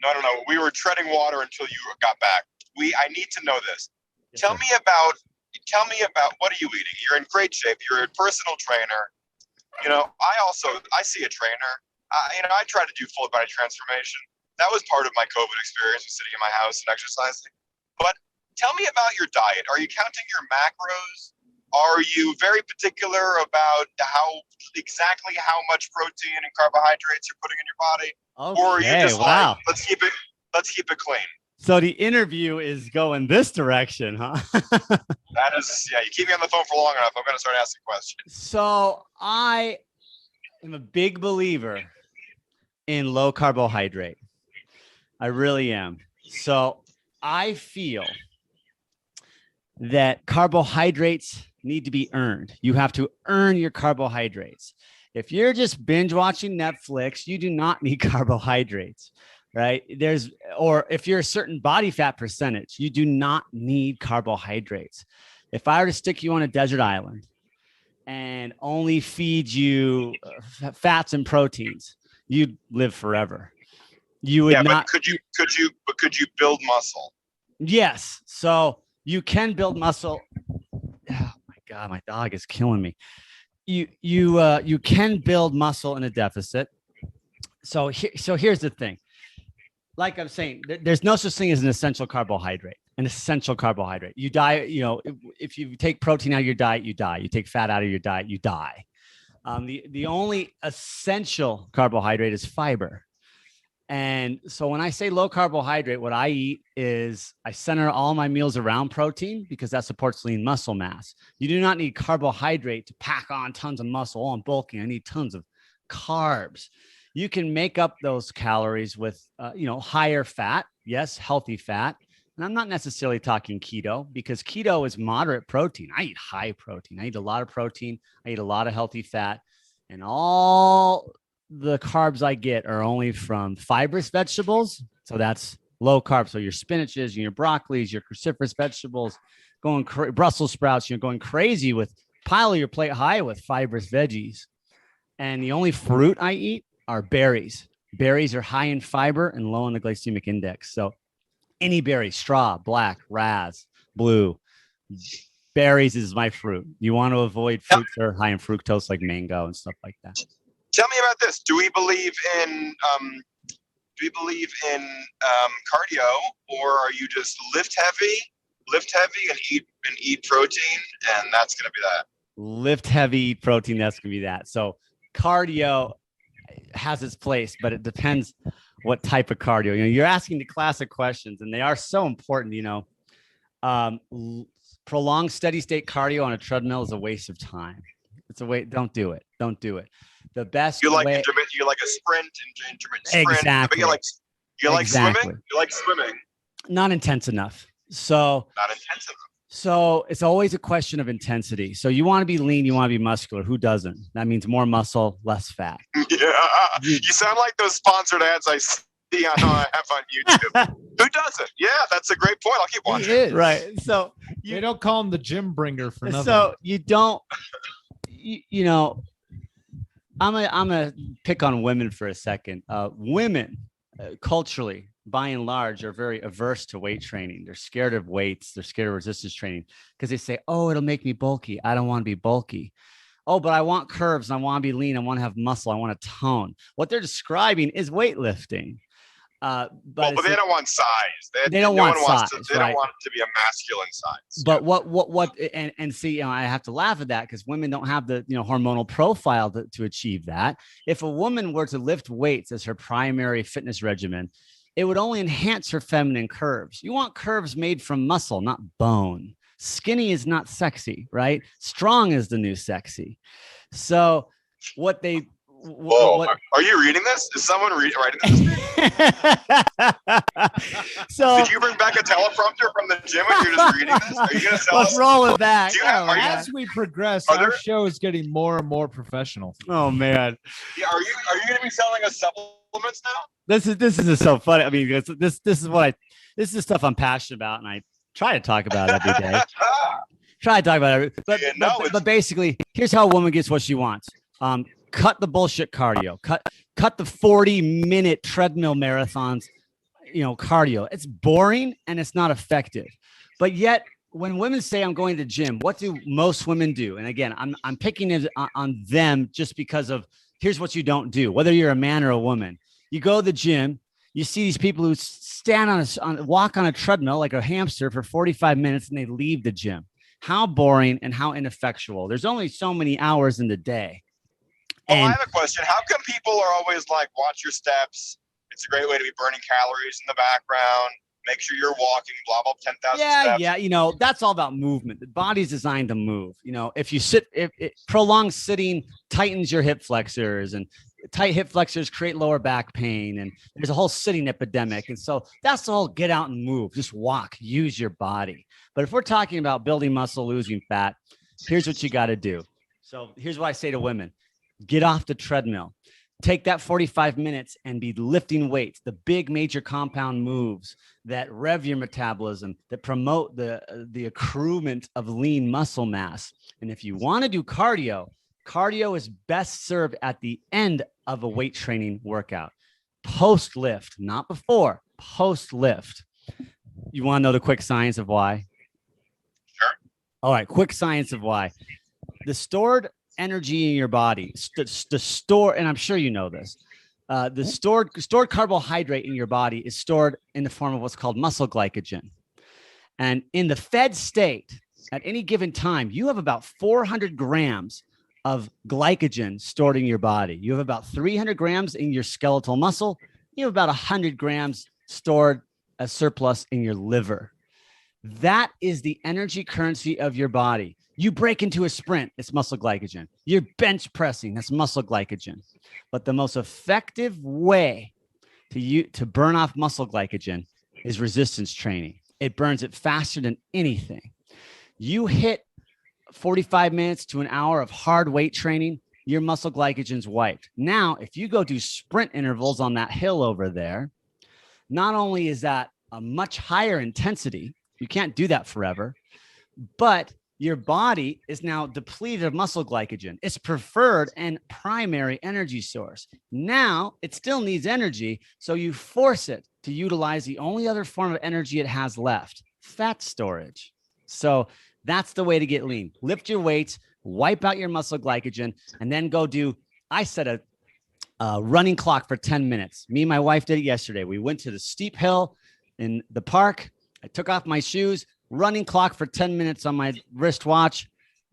No. We were treading water until you got back. I need to know this. Yes, Tell me about what are you eating? You're in great shape. You're a personal trainer. I see a trainer. I try to do full body transformation. That was part of my COVID experience, was sitting in my house and exercising. But tell me about your diet. Are you counting your macros? Are you very particular about exactly how much protein and carbohydrates you're putting in your body? Okay, or are you just wow. like, let's keep it clean? So the interview is going this direction, huh? That is, you keep me on the phone for long enough, I'm going to start asking questions. So I am a big believer in low carbohydrate. I really am. So I feel that carbohydrates need to be earned. You have to earn your carbohydrates. If you're just binge watching Netflix, you do not need carbohydrates, right? Or if you're a certain body fat percentage, you do not need carbohydrates. If I were to stick you on a desert island and only feed you fats and proteins, you'd live forever. You would not. But could you build muscle? Yes. So you can build muscle. Oh my God, my dog is killing me. You can build muscle in a deficit. So here's the thing. Like I'm saying, there's no such thing as an essential carbohydrate. An essential carbohydrate. You die. If you take protein out of your diet, you die. You take fat out of your diet, you die. The only essential carbohydrate is fiber. And so when I say low carbohydrate, what I eat is I center all my meals around protein because that supports lean muscle mass. You do not need carbohydrate to pack on tons of muscle. Oh, I'm bulking. I need tons of carbs. You can make up those calories with, higher fat. Yes, healthy fat. And I'm not necessarily talking keto because keto is moderate protein. I eat high protein. I eat a lot of protein. I eat a lot of healthy fat. And all the carbs I get are only from fibrous vegetables. So that's low carb. So your spinaches, your broccolis, your cruciferous vegetables, Brussels sprouts, you're going crazy with pile your plate high with fibrous veggies. And the only fruit I eat are berries. Berries are high in fiber and low in the glycemic index. So any berry, straw, black, ras, blue, berries is my fruit. You want to avoid fruits that are high in fructose like mango and stuff like that. Tell me about this. Do we believe in cardio, or are you just lift heavy and eat protein, and that's going to be that? Lift heavy, eat protein, that's going to be that. So cardio has its place, but it depends what type of cardio. You're asking the classic questions, and they are so important. Prolonged steady state cardio on a treadmill is a waste of time. It's a waste. Don't do it. The best you like way. intermittent, you like a sprint, intermittent sprint. Exactly. But you like swimming. You like swimming. Not intense enough. So not intense enough. So it's always a question of intensity. So you want to be lean, you want to be muscular. Who doesn't? That means more muscle, less fat. Yeah, you sound like those sponsored ads I see I have on YouTube. Who doesn't? Yeah, that's a great point. I'll keep watching. Right. So they don't call him the gym bringer for nothing. So you don't, I'm gonna pick on women for a second. Women culturally, by and large, are very averse to weight training. They're scared of weights. They're scared of resistance training because they say, oh, it'll make me bulky. I don't want to be bulky. Oh, but I want curves and I want to be lean. I want to have muscle. I want to tone. What they're describing is weightlifting. But they don't want size. They don't want size. They don't want it to be a masculine size. But what and see, I have to laugh at that because women don't have the hormonal profile to achieve that. If a woman were to lift weights as her primary fitness regimen, it would only enhance her feminine curves. You want curves made from muscle, not bone. Skinny is not sexy, right? Strong is the new sexy. So what they... Whoa, are you reading this? Is someone writing this? So did you bring back a teleprompter from the gym and you're just reading this? Are you going to sell let's us? roll it back. As we progress, our show is getting more and more professional. Oh man. Yeah, are you going to be selling us supplements now? This is so funny. I mean, this is the stuff I'm passionate about, and I try to talk about every day. But basically, here's how a woman gets what she wants. Cut the bullshit cardio. Cut the 40-minute treadmill marathons. Cardio. It's boring and it's not effective. But yet, when women say I'm going to the gym, what do most women do? And again, I'm picking it on them just because of here's what you don't do. Whether you're a man or a woman, you go to the gym. You see these people who walk on a treadmill like a hamster for 45 minutes and they leave the gym. How boring and how ineffectual. There's only so many hours in the day. Well, I have a question. How come people are always like, watch your steps? It's a great way to be burning calories in the background. Make sure you're walking, blah, blah, 10,000 steps. Yeah. That's all about movement. The body's designed to move. If you sit, prolonged sitting tightens your hip flexors, and tight hip flexors create lower back pain. And there's a whole sitting epidemic. And so that's the whole get out and move. Just walk, use your body. But if we're talking about building muscle, losing fat, here's what you got to do. So here's what I say to women. Get off the treadmill. Take that 45 minutes and be lifting weights, the big major compound moves that rev your metabolism, that promote the accruement of lean muscle mass. And if you want to do cardio is best served at the end of a weight training workout. Post lift, not before, post lift. You want to know the quick science of why? Sure. All right, quick science of why. The stored energy in your body, the store, and I'm sure you know this, the stored carbohydrate in your body is stored in the form of what's called muscle glycogen. And in the fed state, at any given time, you have about 400 grams of glycogen stored in your body. You have about 300 grams in your skeletal muscle. You have about 100 grams stored as surplus in your liver. That is the energy currency of your body. You break into a sprint, it's muscle glycogen. You're bench pressing, that's muscle glycogen. But the most effective way to burn off muscle glycogen is resistance training. It burns it faster than anything. You hit 45 minutes to an hour of hard weight training, your muscle glycogen's wiped. Now, if you go do sprint intervals on that hill over there, not only is that a much higher intensity, you can't do that forever, but your body is now depleted of muscle glycogen. It's preferred and primary energy source. Now it still needs energy, so you force it to utilize the only other form of energy it has left, fat storage. So that's the way to get lean. Lift your weights, wipe out your muscle glycogen, and then go do, I set a running clock for 10 minutes. Me and my wife did it yesterday. We went to the steep hill in the park. I took off my shoes, running clock for 10 minutes on my wristwatch,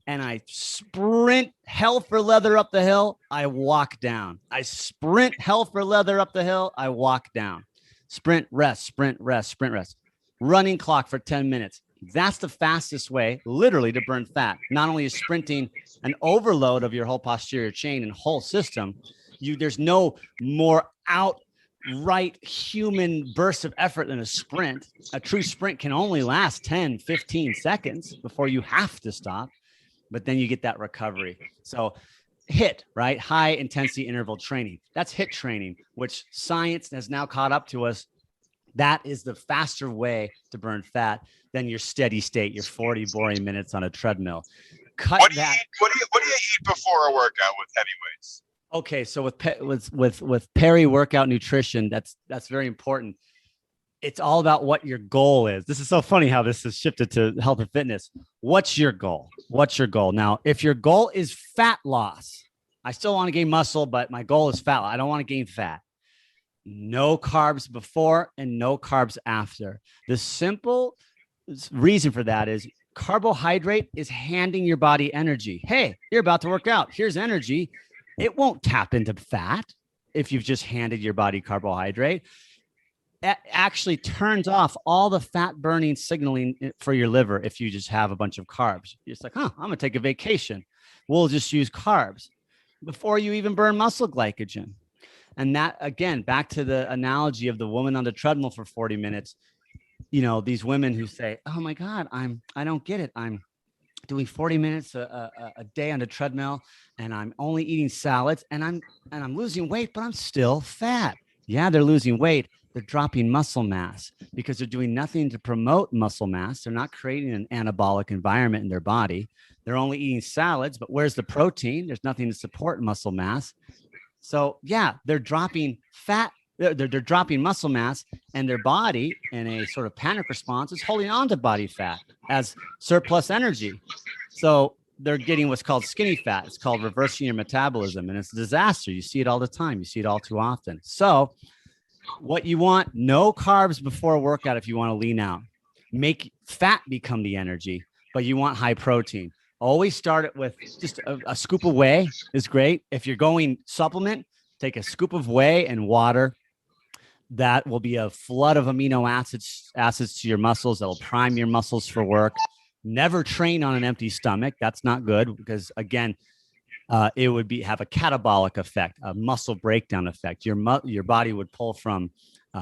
and I sprint hell for leather up the hill, I walk down. I sprint hell for leather up the hill, I walk down. Sprint, rest, sprint, rest, sprint, rest. Running clock for 10 minutes. That's the fastest way, literally, to burn fat. Not only is sprinting an overload of your whole posterior chain and whole system, there's no more outright human burst of effort than a sprint. A true sprint can only last 10, 15 seconds before you have to stop, but then you get that recovery. So HIIT, right? High intensity interval training. That's HIIT training, which science has now caught up to us. That is the faster way to burn fat than your steady state, your 40 boring minutes on a treadmill. What do you eat before a workout with heavy weights? Okay, so with peri-workout nutrition, that's very important. It's all about what your goal is. This is so funny how this has shifted to health and fitness. What's your goal? What's your goal? Now, if your goal is fat loss, I still want to gain muscle, but my goal is fat loss. I don't want to gain fat. No carbs before and no carbs after. The simple reason for that is carbohydrate is handing your body energy. Hey, you're about to work out. Here's energy. It won't tap into fat if you've just handed your body carbohydrate. It actually turns off all the fat burning signaling for your liver if you just have a bunch of carbs. You're just like, I'm going to take a vacation. We'll just use carbs before you even burn muscle glycogen. And that, again, back to the analogy of the woman on the treadmill for 40 minutes, these women who say, oh my God, I don't get it. I'm doing 40 minutes a day on the treadmill and I'm only eating salads and I'm losing weight, but I'm still fat. Yeah, they're losing weight. They're dropping muscle mass because they're doing nothing to promote muscle mass. They're not creating an anabolic environment in their body. They're only eating salads, but where's the protein? There's nothing to support muscle mass. So yeah, they're dropping fat, they're dropping muscle mass, and their body, in a sort of panic response, is holding on to body fat as surplus energy. So they're getting what's called skinny fat. It's called reversing your metabolism, and it's a disaster. You see it all the time. You see it all too often. So what you want, no carbs before a workout if you want to lean out. Make fat become the energy, but you want high protein. Always start it with just a scoop of whey is great. If you're going supplement, take a scoop of whey and water. That will be a flood of amino acids to your muscles. That will prime your muscles for work. Never train on an empty stomach. That's not good because, again, it would have a catabolic effect, a muscle breakdown effect. Your body would pull from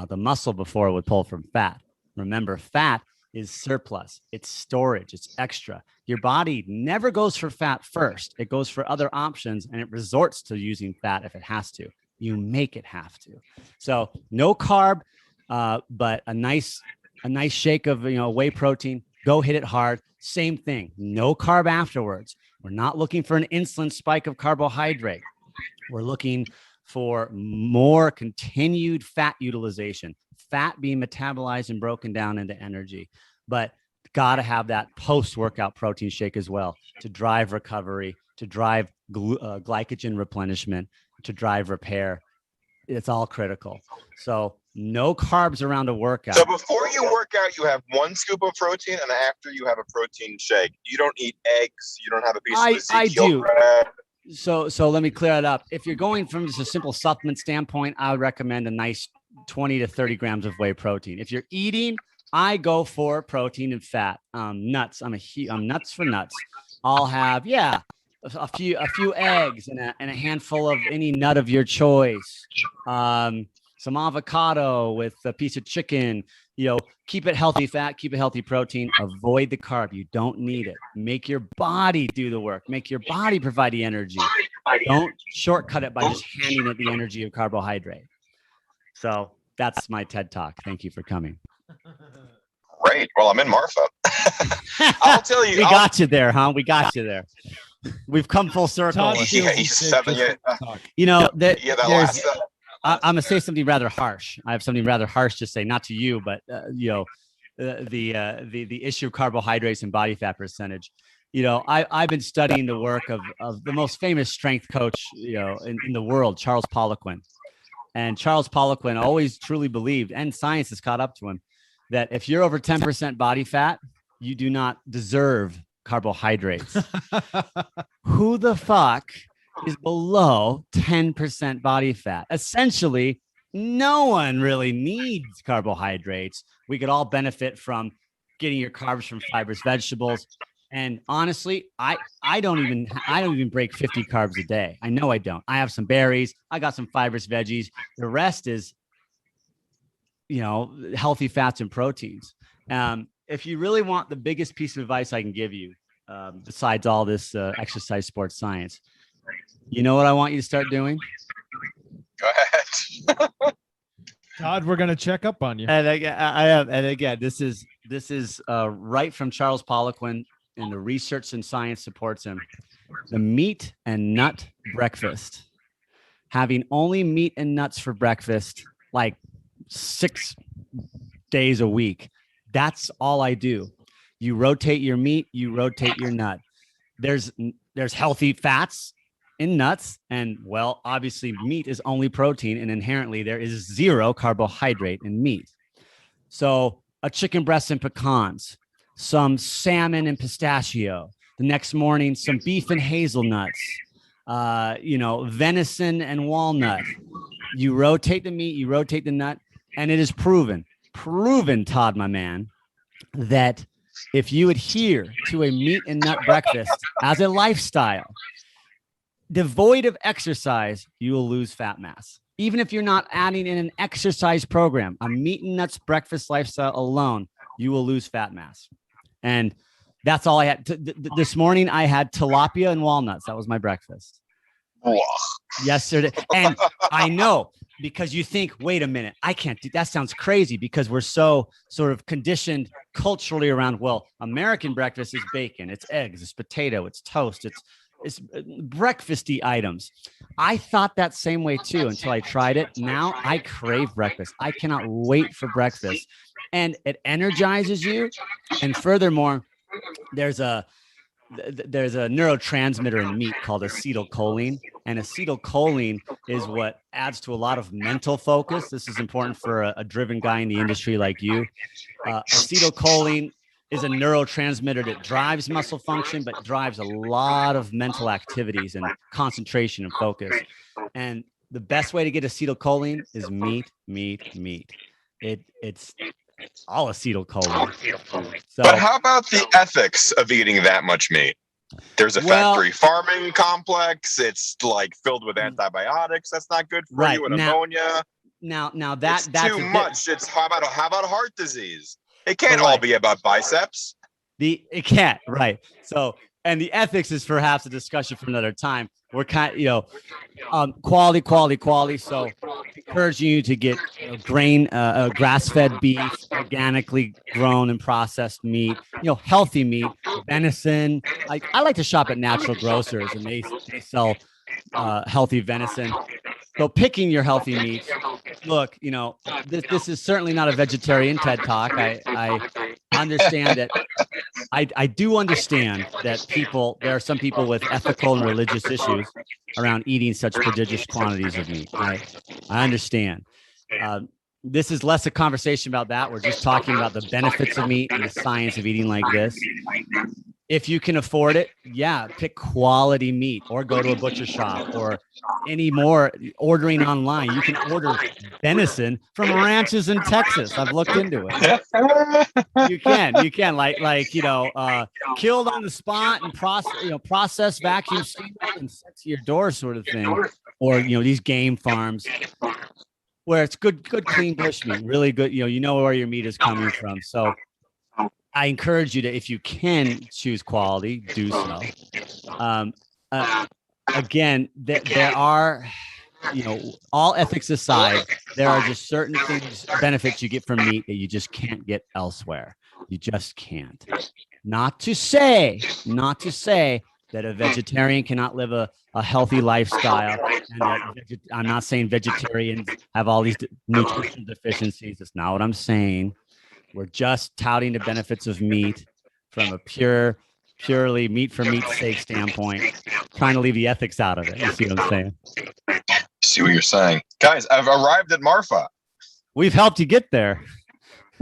the muscle before it would pull from fat. Remember, fat is surplus. It's storage. It's extra. Your body never goes for fat first. It goes for other options and it resorts to using fat if it has to. You make it have to. So no carb, but a nice shake of whey protein. Go hit it hard. Same thing. No carb afterwards. We're not looking for an insulin spike of carbohydrate. We're looking for more continued fat utilization. Fat being metabolized and broken down into energy, but got to have that post-workout protein shake as well to drive recovery, to drive glycogen replenishment, to drive repair. It's all critical. So no carbs around a workout. So before you work out, you have one scoop of protein, and after you have a protein shake. You don't eat eggs. You don't have a piece of Ezekiel bread. So let me clear it up. If you're going from just a simple supplement standpoint, I would recommend a nice 20 to 30 grams of whey protein. If you're eating, I go for protein and fat. Nuts. I'm nuts for nuts. I'll have, a few eggs and a handful of any nut of your choice. Some avocado with a piece of chicken. Keep it healthy fat, keep it healthy protein. Avoid the carb. You don't need it. Make your body do the work. Make your body provide the energy. Don't shortcut it by just handing it the energy of carbohydrate. So that's my TED Talk. Thank you for coming. Great. Well, I'm in Marfa. I'll tell you. We got you there, huh? We got you there. We've come full circle. Todd, I'm going to say something rather harsh. I have something rather harsh to say, not to you, but the issue of carbohydrates and body fat percentage. I've been studying the work of the most famous strength coach, in the world, Charles Poliquin. And Charles Poliquin always truly believed, and science has caught up to him, that if you're over 10% body fat, you do not deserve carbohydrates. Who the fuck is below 10% body fat? Essentially, no one really needs carbohydrates. We could all benefit from getting your carbs from fibrous vegetables. And honestly, I don't even break 50 carbs a day. I know I don't. I have some berries. I got some fibrous veggies. The rest is, healthy fats and proteins. If you really want the biggest piece of advice I can give you, besides all this exercise, sports science, you know what I want you to start doing? Go ahead. Todd, we're gonna check up on you. And again, this is right from Charles Poliquin, and the research and science supports him. The meat and nut breakfast. Having only meat and nuts for breakfast, like 6 days a week. That's all I do. You rotate your meat, you rotate your nut. There's healthy fats in nuts, and well, obviously meat is only protein, and inherently there is 0 carbohydrate in meat. So a chicken breast and pecans, some salmon and pistachio. The next morning, some beef and hazelnuts, venison and walnut. You rotate the meat, you rotate the nut, and it is proven, Todd, my man, that if you adhere to a meat and nut breakfast as a lifestyle, devoid of exercise, you will lose fat mass. Even if you're not adding in an exercise program, a meat and nuts breakfast lifestyle alone, you will lose fat mass. And that's all I had. This morning, I had tilapia and walnuts. That was my breakfast. Yesterday. And I know, because you think, wait a minute, I can't do that. Sounds crazy, because we're so sort of conditioned culturally around, well, American breakfast is bacon, it's eggs, it's potato, it's toast, it's breakfasty items. I thought that same way too until I tried it. Now I crave breakfast. I cannot wait for breakfast, and it energizes you. And furthermore, there's a neurotransmitter in meat called acetylcholine, and acetylcholine is what adds to a lot of mental focus. This is important for a driven guy in the industry like you. Acetylcholine is a neurotransmitter that drives muscle function, but drives a lot of mental activities and concentration and focus. And the best way to get acetylcholine is meat. It's all acetylcholine. So, but how about the ethics of eating that much meat? There's a factory farming complex. It's like filled with antibiotics. That's not good for you, and ammonia. Now that's too much. It's how about heart disease? It can't all be about biceps. It can't, right? So, and the ethics is perhaps a discussion for another time. We're quality. So, encouraging you to get grass-fed beef, organically grown and processed meat, healthy meat, venison. I like to shop at natural grocers, and they sell healthy venison. So picking your healthy meat. Look, this is certainly not a vegetarian TED Talk. I understand that. I do understand that there are some people with ethical and religious issues around eating such prodigious quantities of meat. I understand. This is less a conversation about that. We're just talking about the benefits of meat and the science of eating like this. If you can afford it, pick quality meat, or go to a butcher shop, or any more ordering online. You can order venison from ranches in Texas. I've looked into it. You can killed on the spot and processed vacuum sealed and sent to your door, sort of thing. Or these game farms where it's good clean bush meat, really good. You know where your meat is coming from. So I encourage you to, if you can choose quality, do so. Again, there are, all ethics aside, there are just certain benefits you get from meat that you just can't get elsewhere. You just can't. Not to say that a vegetarian cannot live a healthy lifestyle, and that I'm not saying vegetarians have all these nutritional deficiencies. That's not what I'm saying. We're just touting the benefits of meat from a purely meat for meat's sake standpoint, trying to leave the ethics out of it. You see what I'm saying? See what you're saying. Guys, I've arrived at Marfa. We've helped you get there.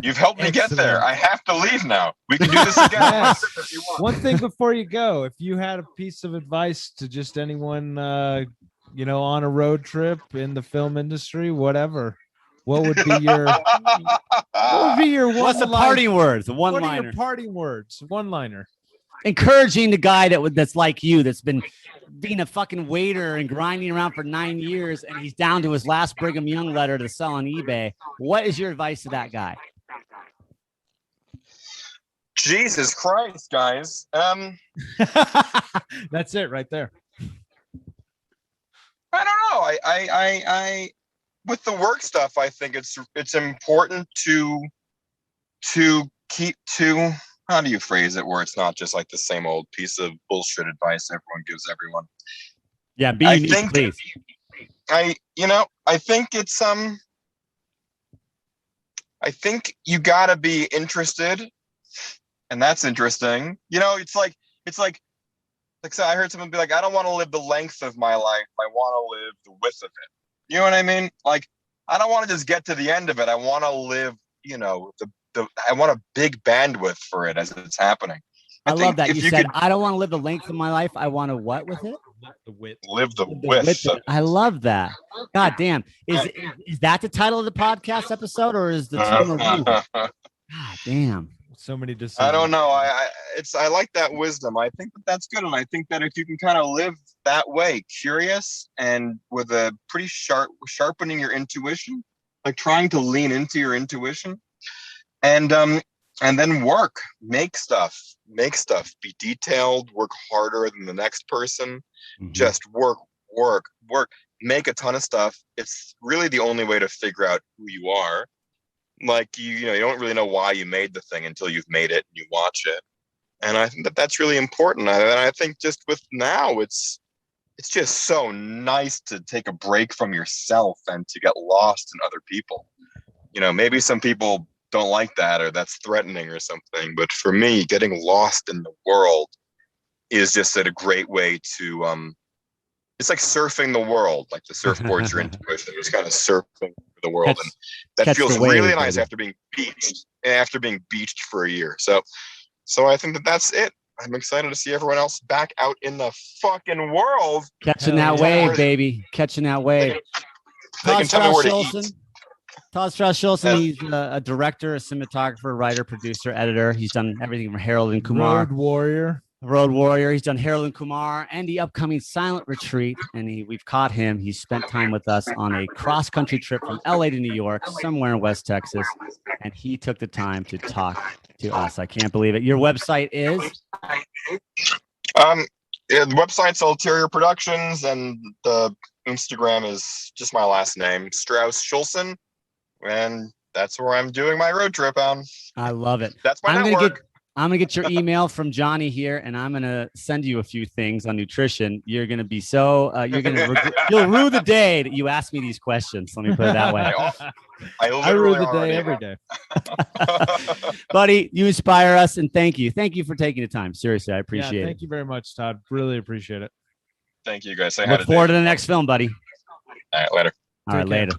You've helped me get there. Excellent. I have to leave now. We can do this again Yes. if you want. One thing before you go, if you had a piece of advice to just anyone, on a road trip in the film industry, whatever, what would be your What's the parting words? The What are one-liner. your parting words? One-liner. Encouraging the guy that's like you, that's been being a fucking waiter and grinding around for 9 years, and he's down to his last Brigham Young letter to sell on eBay. What is your advice to that guy? Jesus Christ, guys. That's it right there. I don't know. I with the work stuff, I think it's important to keep to, how do you phrase it where it's not just like the same old piece of bullshit advice everyone gives everyone. Yeah, be unique, please. I think it's I think you gotta be interested, and that's interesting. It's like so I heard someone be like, I don't want to live the length of my life. I want to live the width of it. You know what I mean? Like, I don't want to just get to the end of it. I want to live, I want a big bandwidth for it as it's happening. I love that. You said, I don't want to live the length of my life. I want to what with it? Live the width. I love that. God damn. Is that the title of the podcast episode, or is the title of God damn. So many decisions. I don't know. I like that wisdom. I think that's good, and I think that if you can kind of live that way, curious and with a pretty sharpening your intuition, like trying to lean into your intuition, and then make stuff, be detailed, work harder than the next person, just work, make a ton of stuff. It's really the only way to figure out who you are. Like, you don't really know why you made the thing until you've made it and you watch it. And I think that's really important. And I think just with now, it's just so nice to take a break from yourself and to get lost in other people. Maybe some people don't like that, or that's threatening or something. But for me, getting lost in the world is just a great way to, it's like surfing the world, like the surfboard's your intuition. It's kind of surfing the world. And that feels really nice after being beached for a year. So I think that's it. I'm excited to see everyone else back out in the fucking world. Catching that wave, baby. Catching that wave. Todd Strauss-Schulson. Todd Strauss-Schulson, he's a director, a cinematographer, writer, producer, editor. He's done everything from Harold and Kumar. Road Warrior. He's done Harold and Kumar and the upcoming Silent Retreat. And we've caught him. He spent time with us on a cross-country trip from LA to New York, somewhere in West Texas. And he took the time to talk to us. I can't believe it. Your website is? The website's Ulterior Productions, and the Instagram is just my last name, Strauss-Schulson. And that's where I'm doing my road trip on. I love it. That's my network. I'm gonna get your email from Johnny here, and I'm gonna send you a few things on nutrition. You're gonna be you'll rue the day that you ask me these questions. Let me put it that way. I rue the day every day. Buddy, you inspire us, and thank you for taking the time. Seriously, I appreciate it. Thank you very much, Todd. Really appreciate it. Thank you, guys. Look forward to the next film, buddy. All right, later. All right, later.